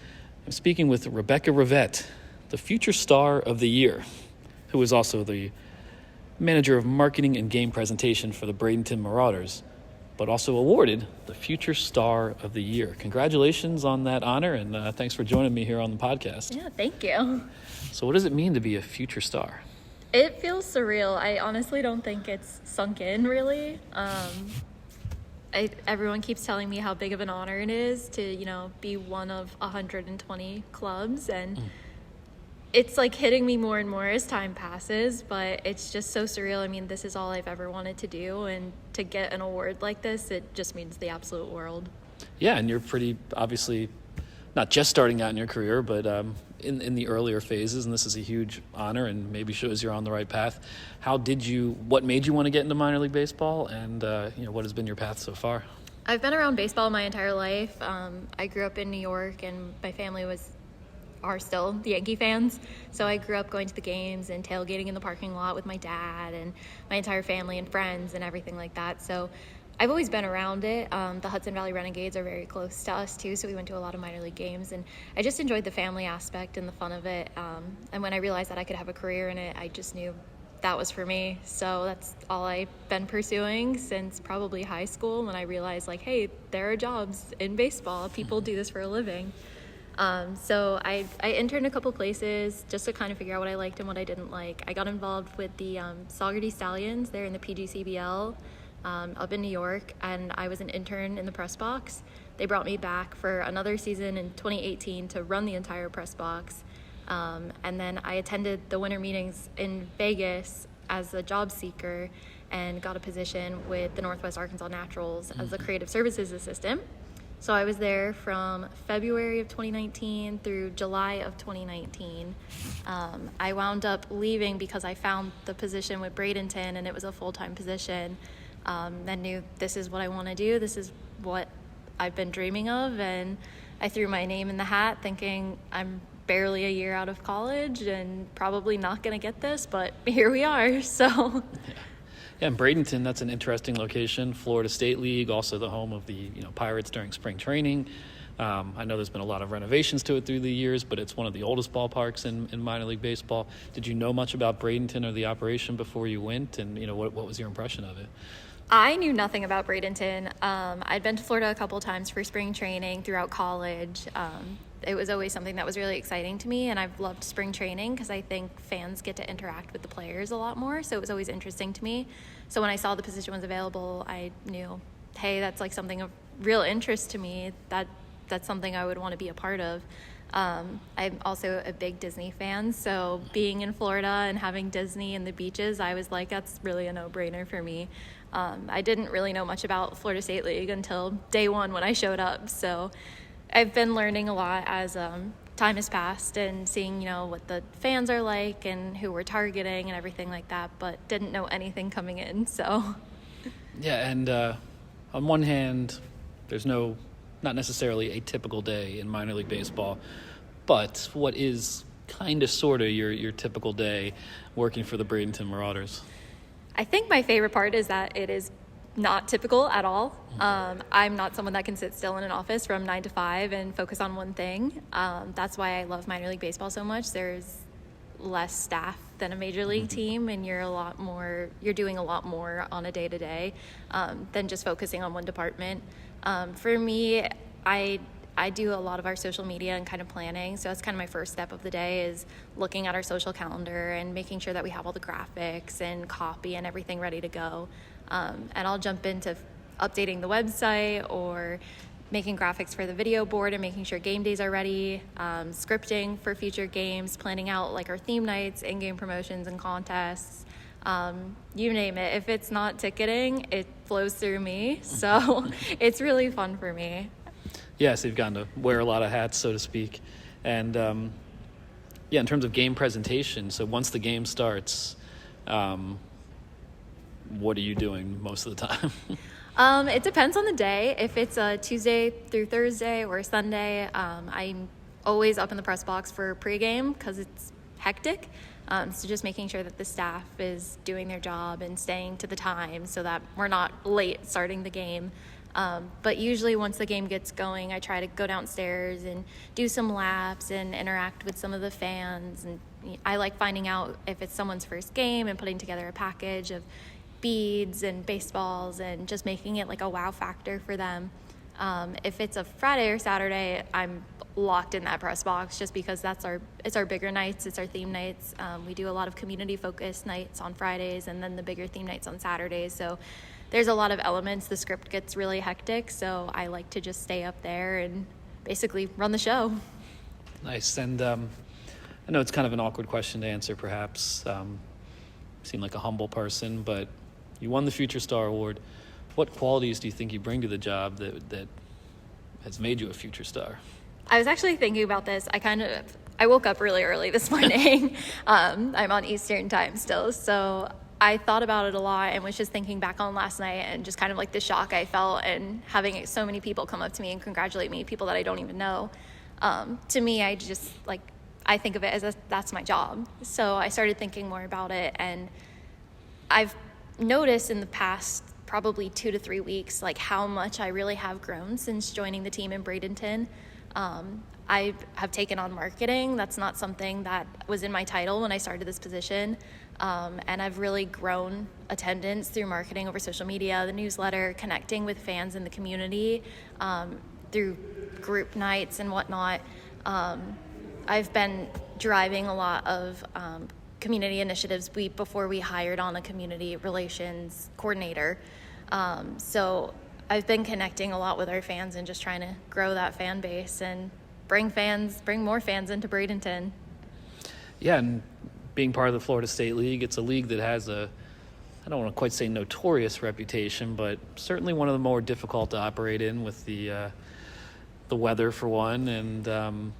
I'm speaking with Rebekah Rivette, the Future Star of the Year, who is also the manager of marketing and game presentation for the Bradenton Marauders. but also awarded the Future Star of the Year. Congratulations on that honor, and thanks for joining me here on the podcast. Yeah, thank you. So what does it mean to be a future star? It feels surreal. I honestly don't think it's sunk in, really. Everyone keeps telling me how big of an honor it is to, be one of 120 clubs, and it's like hitting me more and more as time passes, but it's just so surreal. I mean, this is all I've ever wanted to do, and to get an award like this, it just means the absolute world. Yeah, and you're pretty obviously not just starting out in your career, but in the earlier phases, and this is a huge honor and maybe shows you're on the right path. What made you want to get into minor league baseball, and what has been your path so far? I've been around baseball my entire life. I grew up in New York, and my family are still the Yankee fans. So I grew up going to the games and tailgating in the parking lot with my dad and my entire family and friends and everything like that. So I've always been around it. The Hudson Valley Renegades are very close to us too, so we went to a lot of minor league games, and I just enjoyed the family aspect and the fun of it. And when I realized that I could have a career in it, I just knew that was for me. So that's all I've been pursuing since probably high school, when I realized, like, hey, there are jobs in baseball. People do this for a living. So I interned a couple places just to kind of figure out what I liked and what I didn't like. I got involved with the Saugerty Stallions. They're in the PGCBL up in New York, and I was an intern in the press box. They brought me back for another season in 2018 to run the entire press box. And then I attended the winter meetings in Vegas as a job seeker and got a position with the Northwest Arkansas Naturals as a creative services assistant. So I was there from February of 2019 through July of 2019. I wound up leaving because I found the position with Bradenton, and it was a full-time position. Then knew this is what I want to do. This is what I've been dreaming of, and I threw my name in the hat thinking I'm barely a year out of college and probably not going to get this, but here we are. So Yeah, and Bradenton, that's an interesting location. Florida State League, also the home of the Pirates during spring training. I know there's been a lot of renovations to it through the years, but it's one of the oldest ballparks in minor league baseball. Did you know much about Bradenton or the operation before you went, and what was your impression of it? I knew nothing about Bradenton. I'd been to Florida a couple times for spring training throughout college. It was always something that was really exciting to me, and I've loved spring training because I think fans get to interact with the players a lot more, so it was always interesting to me. So when I saw the position was available, I knew, hey, that's like something of real interest to me. That's something I would want to be a part of. I'm also a big Disney fan, so being in Florida and having Disney and the beaches, I was like, that's really a no-brainer for me. I didn't really know much about Florida State League until day one when I showed up, so I've been learning a lot as time has passed and seeing, what the fans are like and who we're targeting and everything like that, but didn't know anything coming in, so. Yeah, and on one hand, there's not necessarily a typical day in minor league baseball, but what is kind of sort of your typical day working for the Bradenton Marauders? I think my favorite part is that it is not typical at all. I'm not someone that can sit still in an office from 9 to 5 and focus on one thing. That's why I love minor league baseball so much. There's less staff than a major league team, and you're doing a lot more on a day-to-day than just focusing on one department. For me, I do a lot of our social media and kind of planning, so that's kind of my first step of the day is looking at our social calendar and making sure that we have all the graphics and copy and everything ready to go. And I'll jump into updating the website or making graphics for the video board and making sure game days are ready, scripting for future games, planning out like our theme nights, in-game promotions and contests. You name it. If it's not ticketing, it flows through me. So it's really fun for me. Yeah, so you've gotten to wear a lot of hats, so to speak. And, in terms of game presentation, so once the game starts, what are you doing most of the time? It depends on the day. If it's a Tuesday through Thursday or a Sunday, I'm always up in the press box for pregame because it's hectic. So just making sure that the staff is doing their job and staying to the time so that we're not late starting the game. But usually once the game gets going, I try to go downstairs and do some laps and interact with some of the fans. And I like finding out if it's someone's first game and putting together a package of beads and baseballs and just making it like a wow factor for them. If it's a Friday or Saturday, I'm locked in that press box just because it's our bigger nights, it's our theme nights. We do a lot of community focused nights on Fridays and then the bigger theme nights on Saturdays. So there's a lot of elements. The script gets really hectic, so I like to just stay up there and basically run the show. Nice. And I know it's kind of an awkward question to answer, perhaps. Seem like a humble person, but you won the Future Star Award. What qualities do you think you bring to the job that has made you a future star? I was actually thinking about this. I woke up really early this morning. I'm on Eastern time still, so I thought about it a lot and was just thinking back on last night and just kind of like the shock I felt and having so many people come up to me and congratulate me, people that I don't even know. To me, I think of it as that's my job. So I started thinking more about it, and I've noticed in the past probably 2 to 3 weeks like how much I really have grown since joining the team in Bradenton. I have taken on marketing. That's not something that was in my title when I started this position. And I've really grown attendance through marketing over social media, the newsletter, connecting with fans in the community, through group nights and whatnot. I've been driving a lot of community initiatives before we hired on a community relations coordinator. So I've been connecting a lot with our fans and just trying to grow that fan base and bring more fans into Bradenton. Yeah, and being part of the Florida State League, it's a league that has I don't want to quite say notorious reputation, but certainly one of the more difficult to operate in with the weather for one, and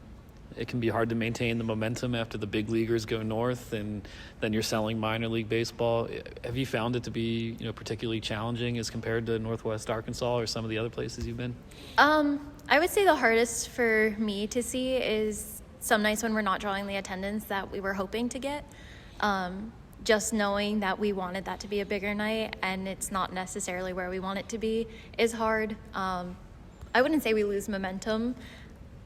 it can be hard to maintain the momentum after the big leaguers go north and then you're selling minor league baseball. Have you found it to be, particularly challenging as compared to Northwest Arkansas or some of the other places you've been? I would say the hardest for me to see is some nights when we're not drawing the attendance that we were hoping to get. Just knowing that we wanted that to be a bigger night and it's not necessarily where we want it to be is hard. I wouldn't say we lose momentum.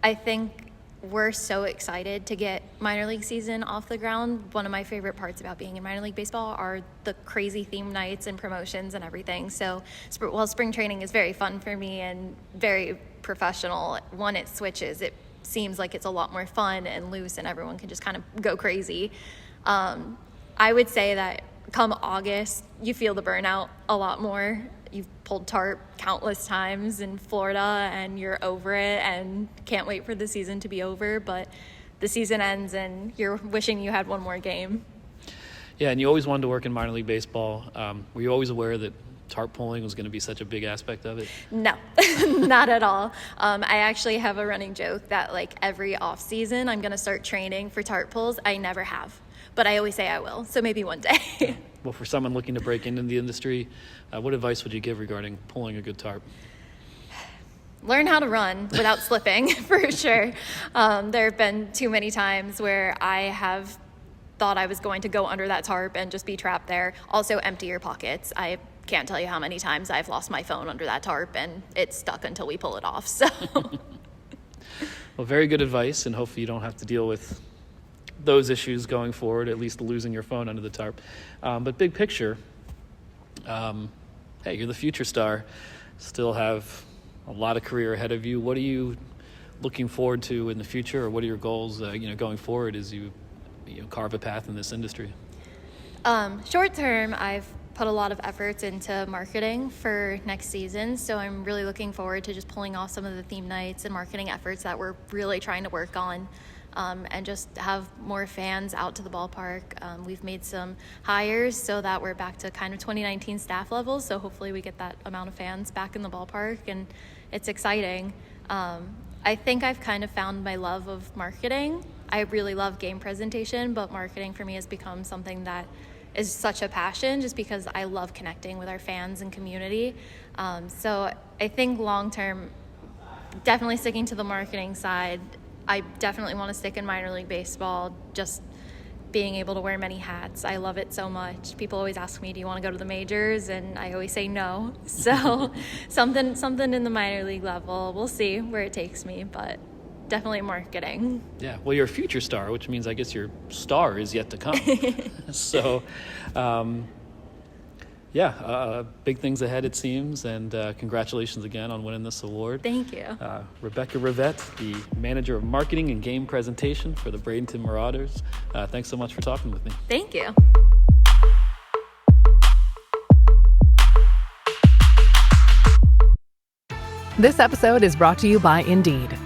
I think we're so excited to get minor league season off the ground. One of my favorite parts about being in minor league baseball are the crazy theme nights and promotions and everything. So while spring training is very fun for me and very professional, when it switches, it seems like it's a lot more fun and loose and everyone can just kind of go crazy. I would say that come August, you feel the burnout a lot more. You've pulled tarp countless times in Florida and you're over it and can't wait for the season to be over, but the season ends and you're wishing you had one more game. Yeah, and you always wanted to work in minor league baseball. Were you always aware that tarp pulling was going to be such a big aspect of it? No, not at all. I actually have a running joke that like every off season I'm going to start training for tarp pulls. I never have, but I always say I will, so maybe one day. Well, for someone looking to break into the industry, what advice would you give regarding pulling a good tarp? Learn how to run without slipping, for sure. There have been too many times where I have thought I was going to go under that tarp and just be trapped there. Also, empty your pockets. I can't tell you how many times I've lost my phone under that tarp and it's stuck until we pull it off. So, well, very good advice, and hopefully you don't have to deal with those issues going forward, at least losing your phone under the tarp. But big picture, hey, you're the future star, still have a lot of career ahead of you. What are you looking forward to in the future, or what are your goals going forward as you carve a path in this industry? Short term, I've put a lot of efforts into marketing for next season, so I'm really looking forward to just pulling off some of the theme nights and marketing efforts that we're really trying to work on. And just have more fans out to the ballpark. We've made some hires so that we're back to kind of 2019 staff levels, so hopefully we get that amount of fans back in the ballpark, and it's exciting. I think I've kind of found my love of marketing. I really love game presentation, but marketing for me has become something that is such a passion just because I love connecting with our fans and community. So I think long term, definitely sticking to the marketing side. I definitely want to stick in minor league baseball, just being able to wear many hats. I love it so much. People always ask me, do you want to go to the majors? And I always say no. So something in the minor league level. We'll see where it takes me, but definitely marketing. Yeah, well, you're a future star, which means I guess your star is yet to come. So, Big things ahead, it seems, and congratulations again on winning this award. Thank you. Rebekah Rivette, the Manager of Marketing and Game Presentation for the Bradenton Marauders. Thanks so much for talking with me. Thank you. This episode is brought to you by Indeed.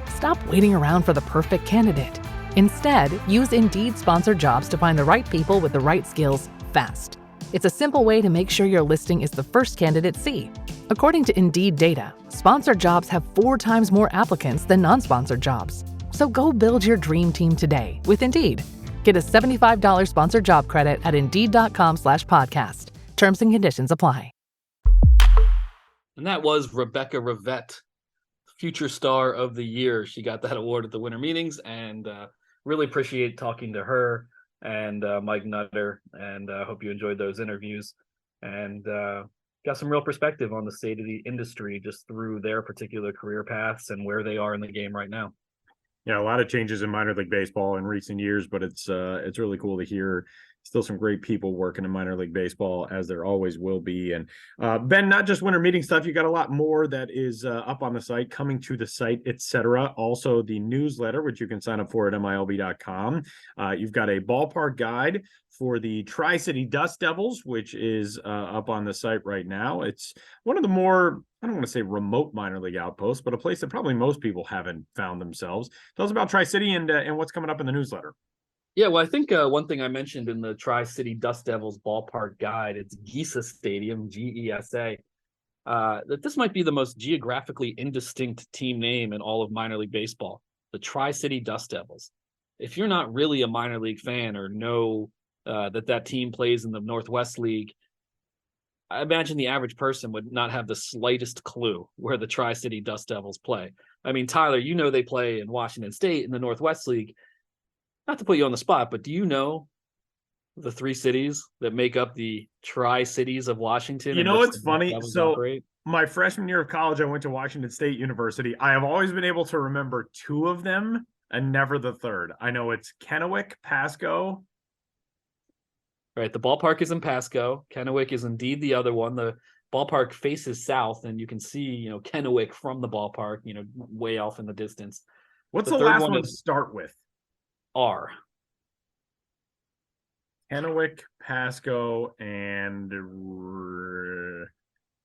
Stop waiting around for the perfect candidate. Instead, use Indeed sponsored jobs to find the right people with the right skills fast. It's a simple way to make sure your listing is the first candidates see. According to Indeed data, sponsored jobs have 4 times more applicants than non-sponsored jobs. So go build your dream team today with Indeed. Get a $75 sponsored job credit at Indeed.com/podcast. Terms and conditions apply. And that was Rebekah Rivette, Future Star of the Year. She got that award at the winter meetings, and really appreciate talking to her and Mike Nutter, and hope you enjoyed those interviews and got some real perspective on the state of the industry just through their particular career paths and where they are in the game right now. Yeah, a lot of changes in minor league baseball in recent years, but it's really cool to hear still some great people working in minor league baseball, as there always will be. And Ben, not just winter meeting stuff, you got a lot more that is up on the site, coming to the site, etc. Also the newsletter, which you can sign up for at milb.com. You've got a ballpark guide for the Tri-City Dust Devils, which is up on the site right now. It's one of the more, I don't want to say remote minor league outposts, but a place that probably most people haven't found themselves. Tell us about Tri-City and what's coming up in the newsletter. Yeah, well, I think one thing I mentioned in the Tri-City Dust Devils ballpark guide, it's GESA Stadium, GESA, that this might be the most geographically indistinct team name in all of minor league baseball, the Tri-City Dust Devils. If you're not really a minor league fan or know that team plays in the Northwest League, I imagine the average person would not have the slightest clue where the Tri-City Dust Devils play. I mean, Tyler, you know they play in Washington State in the Northwest League. Not to put you on the spot, but do you know the 3 cities that make up the Tri-Cities of Washington? You know what's funny? So my freshman year of college, I went to Washington State University. I have always been able to remember 2 of them and never the third. I know it's Kennewick, Pasco. Right, the ballpark is in Pasco. Kennewick is indeed the other one. The ballpark faces south, and you can see, Kennewick from the ballpark, way off in the distance. What's the last one to start with? R. Kennewick, Pasco, and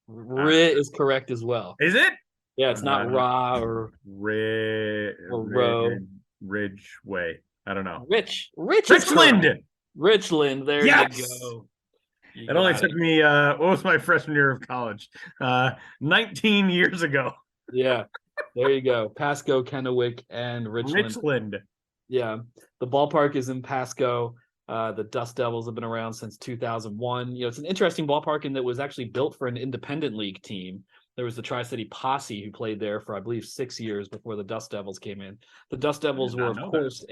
R is correct as well. Is it? Yeah, it's not Ra or Ro. Ridgeway. I don't know. Richland. Richland. There you go. It only took me what was my freshman year of college? 19 years ago. Yeah. There you go. Pasco, Kennewick, and Richland. Yeah, the ballpark is in Pasco. The Dust Devils have been around since 2001. It's an interesting ballpark in that it was actually built for an independent league team. There was the Tri-City Posse who played there for, I believe, 6 years before the Dust Devils came in. The Dust Devils were, of course,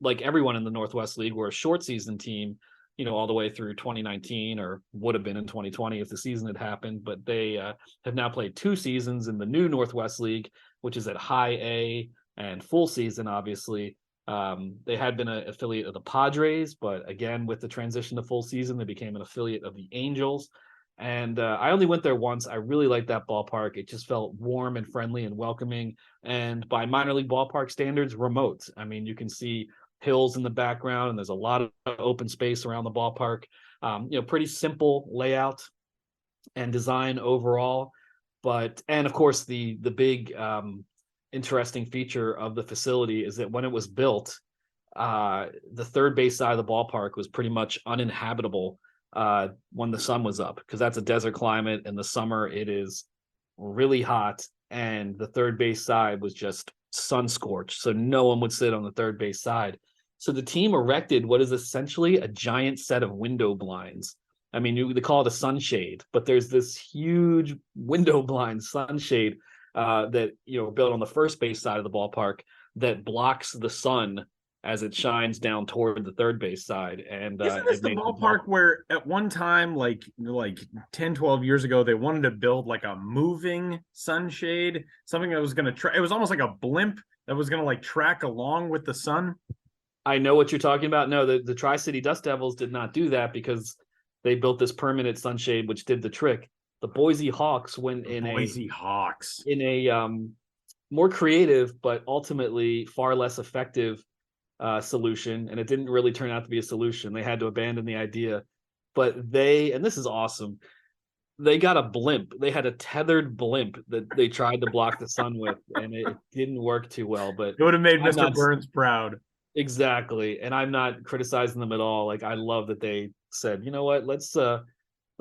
like everyone in the Northwest League, were a short season team, all the way through 2019, or would have been in 2020 if the season had happened. But they have now played 2 seasons in the new Northwest League, which is at high A and full season, obviously. They had been an affiliate of the Padres, but again, with the transition to full season, they became an affiliate of the Angels. And I only went there once. I really liked that ballpark. It just felt warm and friendly and welcoming. And by minor league ballpark standards, remote. I mean, you can see hills in the background, and there's a lot of open space around the ballpark. Pretty simple layout and design overall. And of course, the big interesting feature of the facility is that when it was built, the third base side of the ballpark was pretty much uninhabitable when the sun was up, because that's a desert climate. In the summer, it is really hot, and the third base side was just sun scorched, so no one would sit on the third base side. So the team erected what is essentially a giant set of window blinds. I mean, they call it a sunshade, but there's this huge window blind sunshade that built on the first base side of the ballpark that blocks the sun as it shines down toward the third base side. And isn't this the ballpark where at one time, like 10, 12 years ago, they wanted to build like a moving sunshade, something that was going to it was almost like a blimp that was going to track along with the sun? I know what you're talking about. No, the Tri-City Dust Devils did not do that because they built this permanent sunshade, which did the trick. The Boise Hawks went in a more creative, but ultimately far less effective solution. And it didn't really turn out to be a solution. They had to abandon the idea. But and this is awesome, they got a blimp. They had a tethered blimp that they tried to block the sun with, and it didn't work too well. But it would have made Mr. Burns proud. Exactly. And I'm not criticizing them at all. Like, I love that they said, you know what, let's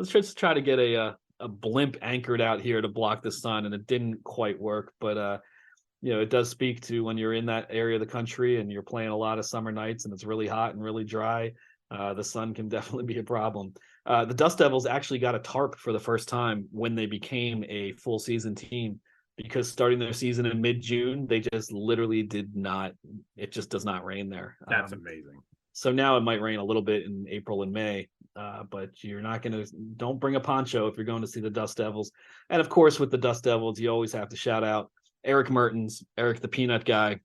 just try to get a blimp anchored out here to block the sun, and it didn't quite work. But it does speak to when you're in that area of the country and you're playing a lot of summer nights and it's really hot and really dry, the sun can definitely be a problem. The Dust Devils actually got a tarp for the first time when they became a full season team, because starting their season in mid-June, they just literally it just does not rain there. That's amazing. So now it might rain a little bit in April and May, but don't bring a poncho if you're going to see the Dust Devils. And of course, with the Dust Devils, you always have to shout out Eric Mertens, Eric the Peanut Guy,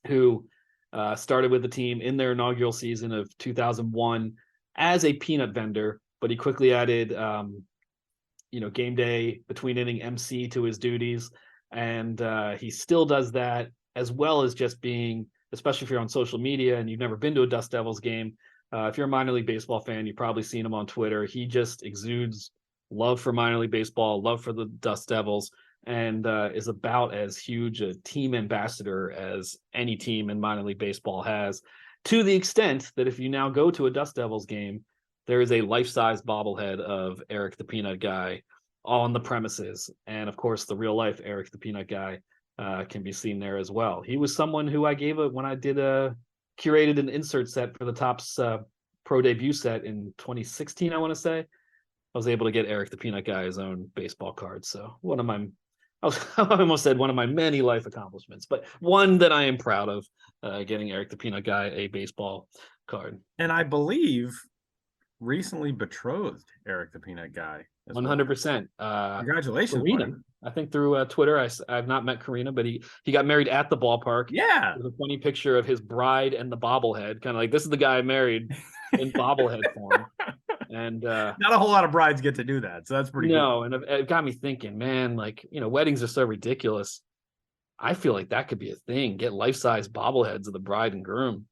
who started with the team in their inaugural season of 2001 as a peanut vendor, but he quickly added game day between inning MC to his duties. And he still does that, as well as just being, especially if you're on social media and you've never been to a Dust Devils game. If you're a minor league baseball fan, you've probably seen him on Twitter. He just exudes love for minor league baseball, love for the Dust Devils, and is about as huge a team ambassador as any team in minor league baseball has, to the extent that if you now go to a Dust Devils game, there is a life-size bobblehead of Eric the Peanut Guy on the premises. And of course, the real life Eric the Peanut Guy can be seen there as well. He was someone who I when I did curated an insert set for the Topps pro debut set in 2016, I want to say. I was able to get Eric the Peanut Guy his own baseball card. So I almost said one of my many life accomplishments, but one that I am proud of, getting Eric the Peanut Guy a baseball card. And I believe recently betrothed Eric the Peanut Guy. 100%. Congratulations, Karina. I think through Twitter. I've not met Karina, but he got married at the ballpark. Yeah, there's a funny picture of his bride and the bobblehead, kind of like, this is the guy I married in bobblehead form. And not a whole lot of brides get to do that, so that's pretty cool. And it got me thinking, man, like, weddings are so ridiculous. I feel like that could be a thing. Get life-size bobbleheads of the bride and groom.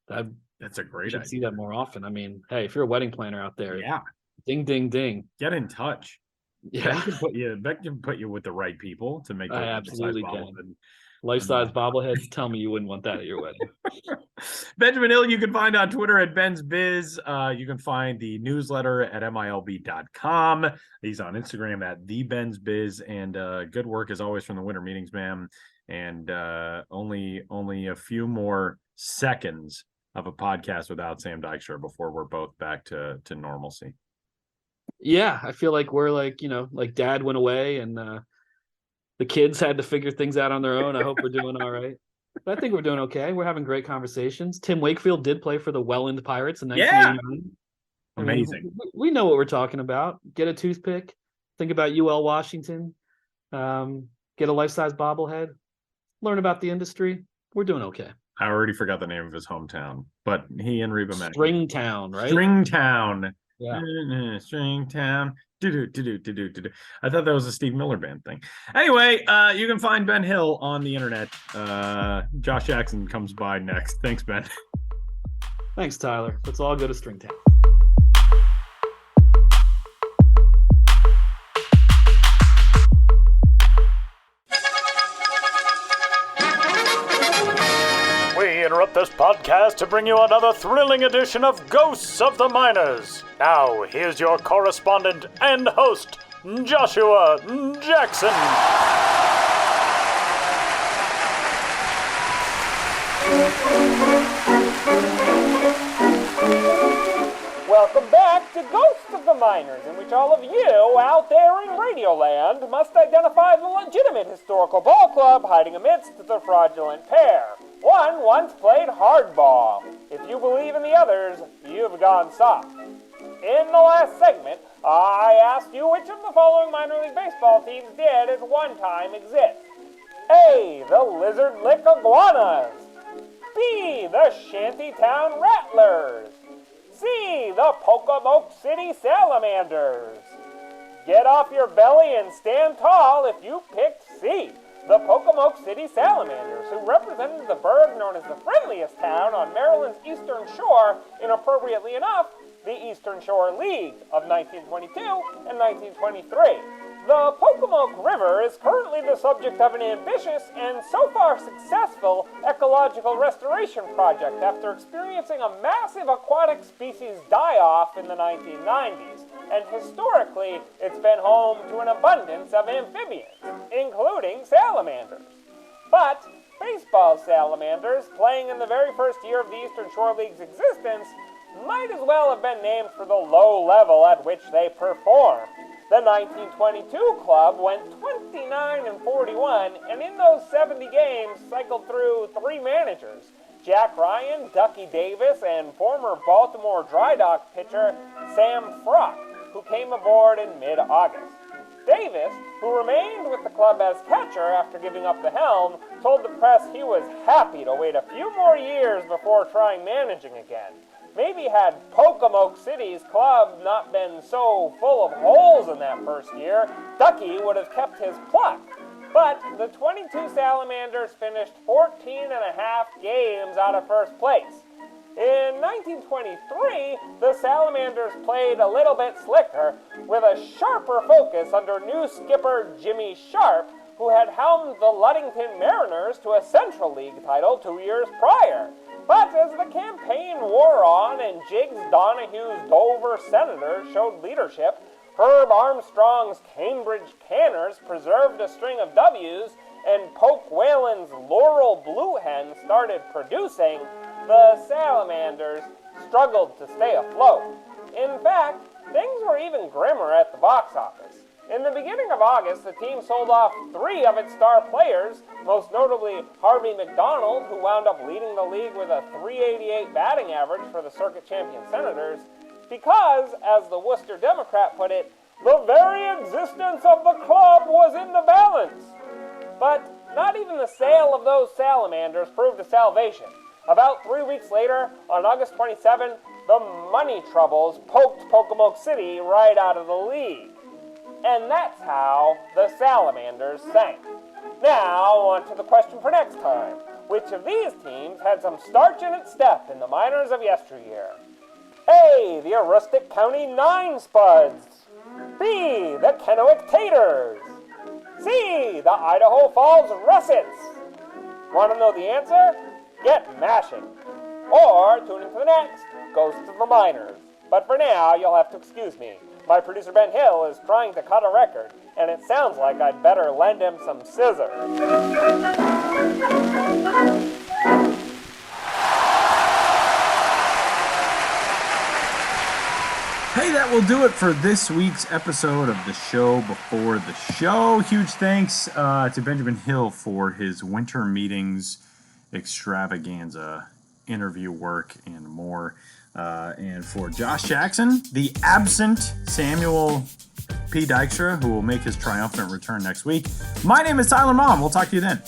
That's a great idea. See that more often. I mean, hey, if you're a wedding planner out there, yeah, ding, ding, ding, get in touch. Yeah, Beck can put you with the right people to make. I absolutely can. Life-size bobbleheads. Tell me you wouldn't want that at your wedding. Benjamin Hill, you can find on Twitter at Ben's Biz. You can find the newsletter at milb.com. He's on Instagram at the Ben's Biz, and good work as always from the winter meetings, man. And only a few more seconds of a podcast without Sam Dykstra before we're both back to normalcy. Yeah, I feel like we're like Dad went away and the kids had to figure things out on their own. I hope we're doing all right. But I think we're doing okay. We're having great conversations. Tim Wakefield did play for the Welland Pirates in 1989. Yeah. Amazing. We know what we're talking about. Get a toothpick. Think about UL Washington. Get a life-size bobblehead. Learn about the industry. We're doing okay. I already forgot the name of his hometown, but he and Reba met. Stringtown, right? Stringtown. Yeah. Stringtown. I thought that was a Steve Miller Band thing. Anyway, you can find Ben Hill on the internet. Josh Jackson comes by next. Thanks, Ben. Thanks, Tyler. Let's all go to Stringtown. Interrupt this podcast to bring you another thrilling edition of Ghosts of the Miners. Now, here's your correspondent and host, Joshua Jackson. Welcome back to Ghosts of the Miners, in which all of you out there in Radioland must identify the legitimate historical ball club hiding amidst the fraudulent pair. One once played hardball. If you believe in the others, you've gone soft. In the last segment, I asked you which of the following minor league baseball teams did at one time exist. A, the Lizard Lick Iguanas. B, the Shantytown Rattlers. C, the Pocomoke City Salamanders. Get off your belly and stand tall if you picked C, the Pocomoke City Salamanders, who represented the burg known as the friendliest town on Maryland's Eastern Shore, inappropriately enough, the Eastern Shore League of 1922 and 1923. The Pocomoke River is currently the subject of an ambitious and so far successful ecological restoration project after experiencing a massive aquatic species die-off in the 1990s. And historically, it's been home to an abundance of amphibians, including salamanders. But baseball salamanders, playing in the very first year of the Eastern Shore League's existence, might as well have been named for the low level at which they performed. The 1922 club went 29-41, and in those 70 games cycled through 3 managers, Jack Ryan, Ducky Davis, and former Baltimore Dry Dock pitcher Sam Frock, who came aboard in mid-August. Davis, who remained with the club as catcher after giving up the helm, told the press he was happy to wait a few more years before trying managing again. Maybe had Pocomoke City's club not been so full of holes in that first year, Ducky would have kept his pluck. But the 22 Salamanders finished 14 and a half games out of first place. In 1923, the Salamanders played a little bit slicker, with a sharper focus under new skipper Jimmy Sharp, who had helmed the Ludington Mariners to a Central League title 2 years prior. But as the campaign wore on and Jiggs Donahue's Dover Senators showed leadership, Herb Armstrong's Cambridge Canners preserved a string of W's, and Poke Whalen's Laurel Blue Hen started producing, the Salamanders struggled to stay afloat. In fact, things were even grimmer at the box office. In the beginning of August, the team sold off 3 of its star players, most notably Harvey McDonald, who wound up leading the league with a .388 batting average for the circuit champion Senators, because, as the Worcester Democrat put it, the very existence of the club was in the balance. But not even the sale of those salamanders proved a salvation. About 3 weeks later, on August 27, the money troubles poked Pocomoke City right out of the league. And that's how the Salamanders sank. Now, on to the question for next time. Which of these teams had some starch in its step in the minors of yesteryear? A, the Aroostook County Nine Spuds. B, the Kennewick Taters. C, the Idaho Falls Russets. Want to know the answer? Get mashing. Or tune into the next Ghosts of the Miners. But for now, you'll have to excuse me. My producer Ben Hill is trying to cut a record, and it sounds like I'd better lend him some scissors. Hey, that will do it for this week's episode of the Show Before the Show. Huge thanks to Benjamin Hill for his winter meetings extravaganza, interview work, and more. And for Josh Jackson, the absent Samuel P. Dykstra, who will make his triumphant return next week. My name is Tyler Mom. We'll talk to you then.